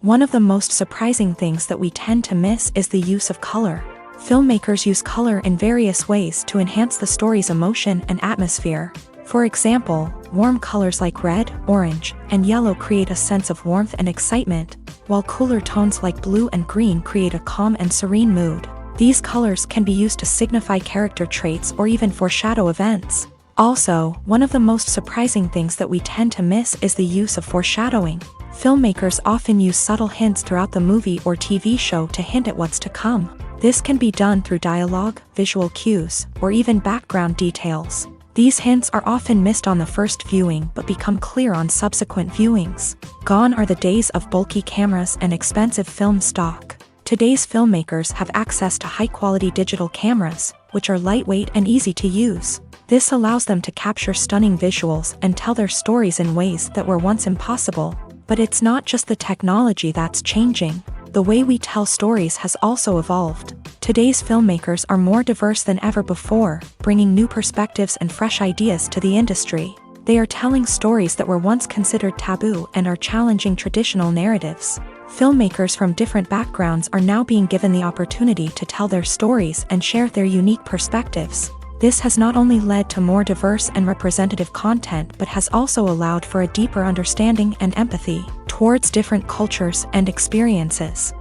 One of the most surprising things that we tend to miss is the use of color. Filmmakers use color in various ways to enhance the story's emotion and atmosphere. For example, warm colors like red, orange, and yellow create a sense of warmth and excitement, while cooler tones like blue and green create a calm and serene mood. These colors can be used to signify character traits or even foreshadow events. Also, one of the most surprising things that we tend to miss is the use of foreshadowing. Filmmakers often use subtle hints throughout the movie or TV show to hint at what's to come. This can be done through dialogue, visual cues, or even background details. These hints are often missed on the first viewing but become clear on subsequent viewings. Gone are the days of bulky cameras and expensive film stock. Today's filmmakers have access to high-quality digital cameras, which are lightweight and easy to use. This allows them to capture stunning visuals and tell their stories in ways that were once impossible. But it's not just the technology that's changing. The way we tell stories has also evolved. Today's filmmakers are more diverse than ever before, bringing new perspectives and fresh ideas to the industry. They are telling stories that were once considered taboo and are challenging traditional narratives. Filmmakers from different backgrounds are now being given the opportunity to tell their stories and share their unique perspectives. This has not only led to more diverse and representative content but has also allowed for a deeper understanding and empathy towards different cultures and experiences.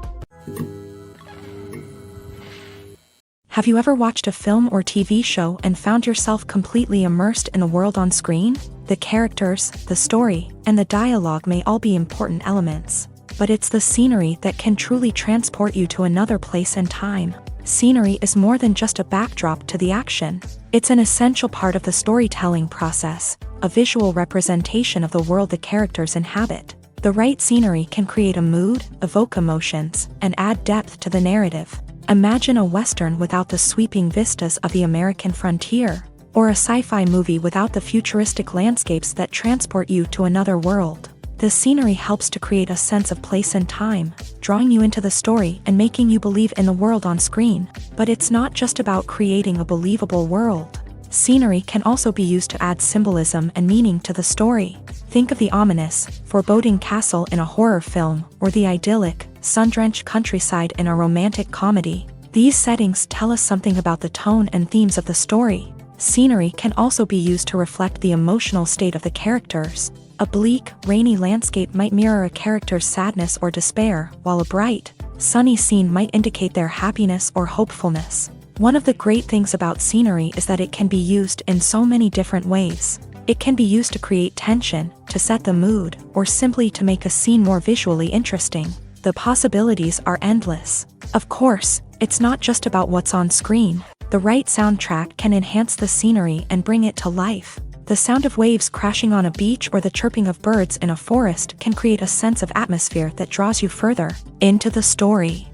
Have you ever watched a film or TV show and found yourself completely immersed in the world on screen? The characters, the story, and the dialogue may all be important elements, but it's the scenery that can truly transport you to another place and time. Scenery is more than just a backdrop to the action. It's an essential part of the storytelling process, a visual representation of the world the characters inhabit. The right scenery can create a mood, evoke emotions, and add depth to the narrative. Imagine a Western without the sweeping vistas of the American frontier, or a sci-fi movie without the futuristic landscapes that transport you to another world. The scenery helps to create a sense of place and time, drawing you into the story and making you believe in the world on screen. But it's not just about creating a believable world. Scenery can also be used to add symbolism and meaning to the story. Think of the ominous, foreboding castle in a horror film, or the idyllic, sun-drenched countryside in a romantic comedy. These settings tell us something about the tone and themes of the story. Scenery can also be used to reflect the emotional state of the characters. A bleak, rainy landscape might mirror a character's sadness or despair, while a bright, sunny scene might indicate their happiness or hopefulness. One of the great things about scenery is that it can be used in so many different ways. It can be used to create tension, to set the mood, or simply to make a scene more visually interesting. The possibilities are endless. Of course, it's not just about what's on screen. The right soundtrack can enhance the scenery and bring it to life. The sound of waves crashing on a beach or the chirping of birds in a forest can create a sense of atmosphere that draws you further into the story.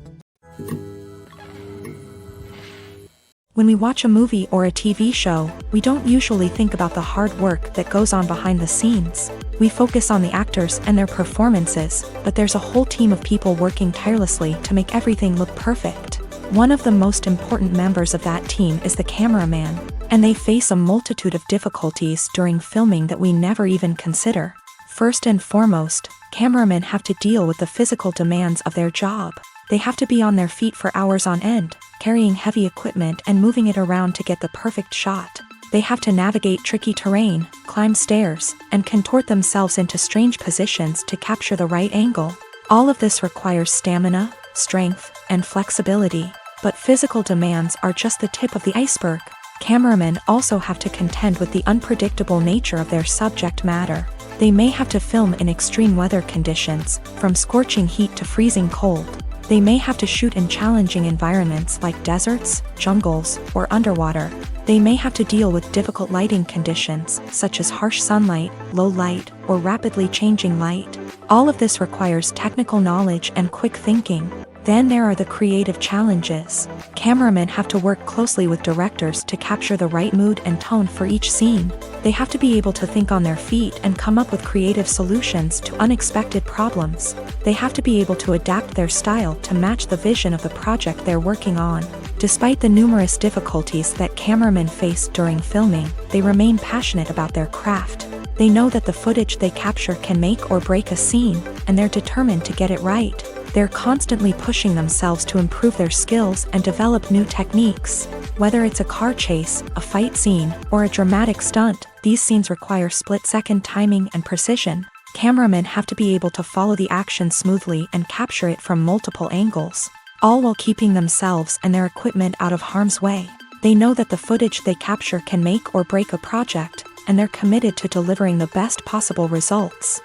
When we watch a movie or a TV show, we don't usually think about the hard work that goes on behind the scenes. We focus on the actors and their performances, but there's a whole team of people working tirelessly to make everything look perfect. One of the most important members of that team is the cameraman, and they face a multitude of difficulties during filming that we never even consider. First and foremost, cameramen have to deal with the physical demands of their job. They have to be on their feet for hours on end, carrying heavy equipment and moving it around to get the perfect shot. They have to navigate tricky terrain, climb stairs, and contort themselves into strange positions to capture the right angle. All of this requires stamina, strength, and flexibility. But physical demands are just the tip of the iceberg. Cameramen also have to contend with the unpredictable nature of their subject matter. They may have to film in extreme weather conditions, from scorching heat to freezing cold. They may have to shoot in challenging environments like deserts, jungles, or underwater. They may have to deal with difficult lighting conditions, such as harsh sunlight, low light, or rapidly changing light. All of this requires technical knowledge and quick thinking. Then there are the creative challenges. Cameramen have to work closely with directors to capture the right mood and tone for each scene. They have to be able to think on their feet and come up with creative solutions to unexpected problems. They have to be able to adapt their style to match the vision of the project they're working on. Despite the numerous difficulties that cameramen face during filming, they remain passionate about their craft. They know that the footage they capture can make or break a scene, and they're determined to get it right. They're constantly pushing themselves to improve their skills and develop new techniques. Whether it's a car chase, a fight scene, or a dramatic stunt, these scenes require split-second timing and precision. Cameramen have to be able to follow the action smoothly and capture it from multiple angles, all while keeping themselves and their equipment out of harm's way. They know that the footage they capture can make or break a project, and they're committed to delivering the best possible results.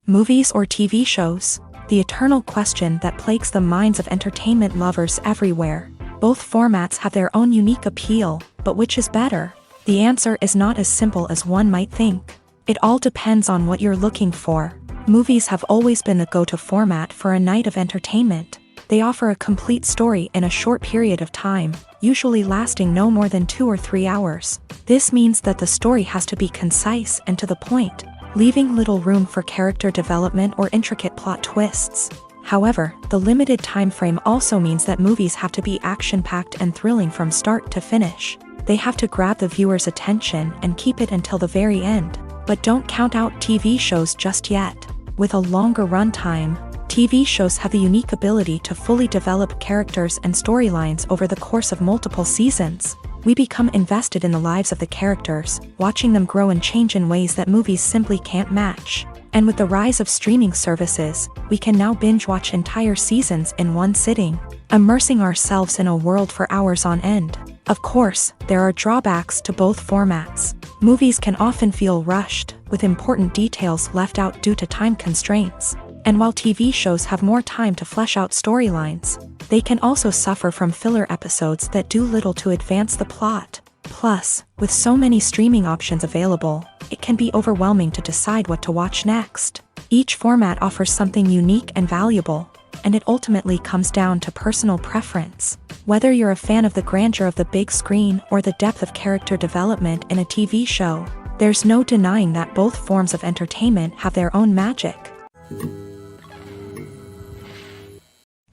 Movies or TV shows? The eternal question that plagues the minds of entertainment lovers everywhere. Both formats have their own unique appeal, but which is better? The answer is not as simple as one might think. It all depends on what you're looking for. Movies have always been the go-to format for a night of entertainment. They offer a complete story in a short period of time, usually lasting no more than 2 or 3 hours. This means that the story has to be concise and to the point, leaving little room for character development or intricate plot twists. However, the limited time frame also means that movies have to be action-packed and thrilling from start to finish. They have to grab the viewer's attention and keep it until the very end. But don't count out TV shows just yet. With a longer runtime, TV shows have the unique ability to fully develop characters and storylines over the course of multiple seasons. We become invested in the lives of the characters, watching them grow and change in ways that movies simply can't match. And with the rise of streaming services, we can now binge-watch entire seasons in one sitting, immersing ourselves in a world for hours on end. Of course, there are drawbacks to both formats. Movies can often feel rushed, with important details left out due to time constraints. And while TV shows have more time to flesh out storylines, they can also suffer from filler episodes that do little to advance the plot. Plus, with so many streaming options available, it can be overwhelming to decide what to watch next. Each format offers something unique and valuable, and it ultimately comes down to personal preference. Whether you're a fan of the grandeur of the big screen or the depth of character development in a TV show, there's no denying that both forms of entertainment have their own magic.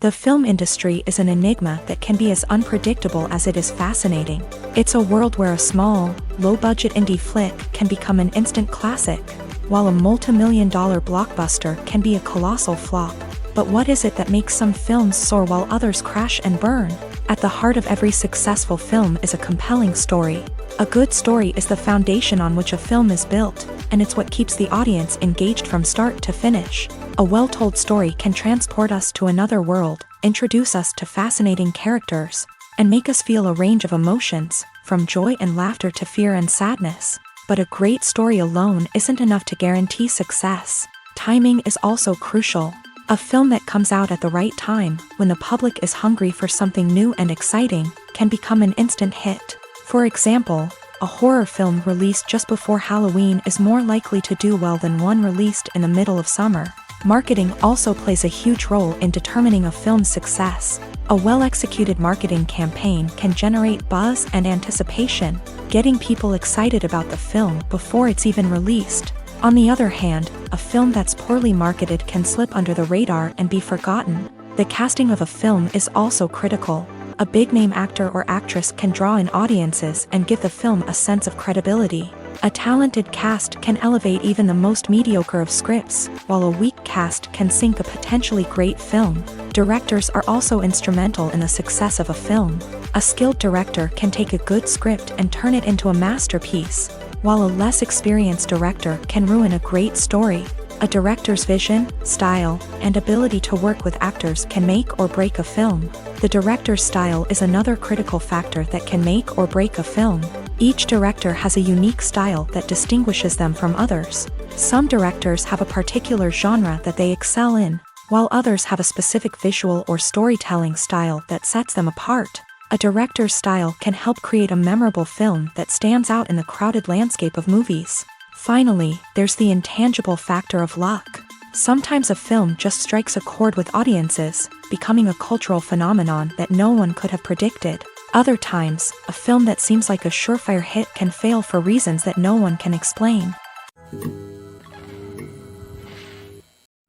The film industry is an enigma that can be as unpredictable as it is fascinating. It's a world where a small, low-budget indie flick can become an instant classic, while a multi-million-dollar blockbuster can be a colossal flop. But what is it that makes some films soar while others crash and burn? At the heart of every successful film is a compelling story. A good story is the foundation on which a film is built, and it's what keeps the audience engaged from start to finish. A well-told story can transport us to another world, introduce us to fascinating characters, and make us feel a range of emotions, from joy and laughter to fear and sadness. But a great story alone isn't enough to guarantee success. Timing is also crucial. A film that comes out at the right time, when the public is hungry for something new and exciting, can become an instant hit. For example, a horror film released just before Halloween is more likely to do well than one released in the middle of summer. Marketing also plays a huge role in determining a film's success. A well-executed marketing campaign can generate buzz and anticipation, getting people excited about the film before it's even released. On the other hand, a film that's poorly marketed can slip under the radar and be forgotten. The casting of a film is also critical. A big-name actor or actress can draw in audiences and give the film a sense of credibility. A talented cast can elevate even the most mediocre of scripts, while a weak cast can sink a potentially great film. Directors are also instrumental in the success of a film. A skilled director can take a good script and turn it into a masterpiece, while a less experienced director can ruin a great story. A director's vision, style, and ability to work with actors can make or break a film. The director's style is another critical factor that can make or break a film. Each director has a unique style that distinguishes them from others. Some directors have a particular genre that they excel in, while others have a specific visual or storytelling style that sets them apart. A director's style can help create a memorable film that stands out in the crowded landscape of movies. Finally, there's the intangible factor of luck. Sometimes a film just strikes a chord with audiences, becoming a cultural phenomenon that no one could have predicted. Other times, a film that seems like a surefire hit can fail for reasons that no one can explain.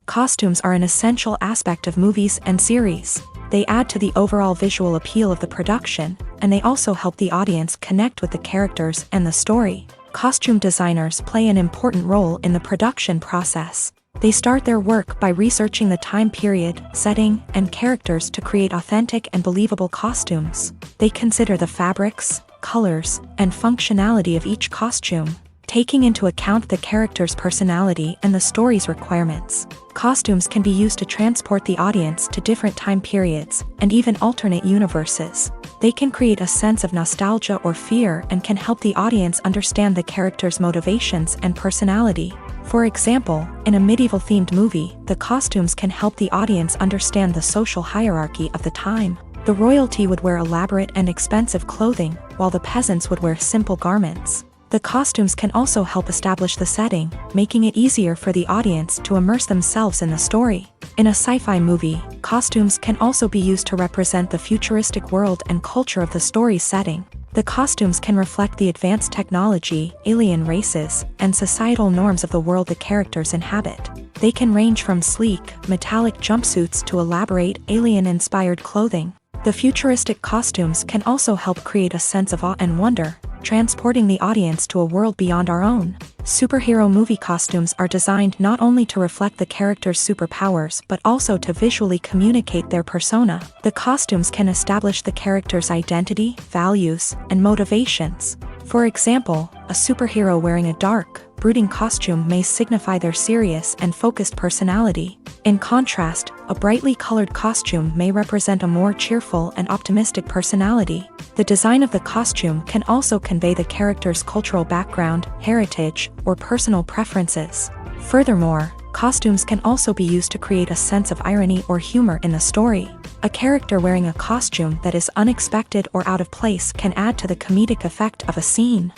Costumes are an essential aspect of movies and series. They add to the overall visual appeal of the production, and they also help the audience connect with the characters and the story. Costume designers play an important role in the production process. They start their work by researching the time period, setting, and characters to create authentic and believable costumes. They consider the fabrics, colors, and functionality of each costume, taking into account the character's personality and the story's requirements. Costumes can be used to transport the audience to different time periods, and even alternate universes. They can create a sense of nostalgia or fear and can help the audience understand the character's motivations and personality. For example, in a medieval-themed movie, the costumes can help the audience understand the social hierarchy of the time. The royalty would wear elaborate and expensive clothing, while the peasants would wear simple garments. The costumes can also help establish the setting, making it easier for the audience to immerse themselves in the story. In a sci-fi movie, costumes can also be used to represent the futuristic world and culture of the story's setting. The costumes can reflect the advanced technology, alien races, and societal norms of the world the characters inhabit. They can range from sleek, metallic jumpsuits to elaborate, alien-inspired clothing. The futuristic costumes can also help create a sense of awe and wonder, transporting the audience to a world beyond our own. Superhero movie costumes are designed not only to reflect the character's superpowers but also to visually communicate their persona. The costumes can establish the character's identity, values, and motivations. For example, a superhero wearing a dark, brooding costume may signify their serious and focused personality. In contrast, a brightly colored costume may represent a more cheerful and optimistic personality. The design of the costume can also convey the character's cultural background, heritage, or personal preferences. Furthermore, costumes can also be used to create a sense of irony or humor in the story. A character wearing a costume that is unexpected or out of place can add to the comedic effect of a scene.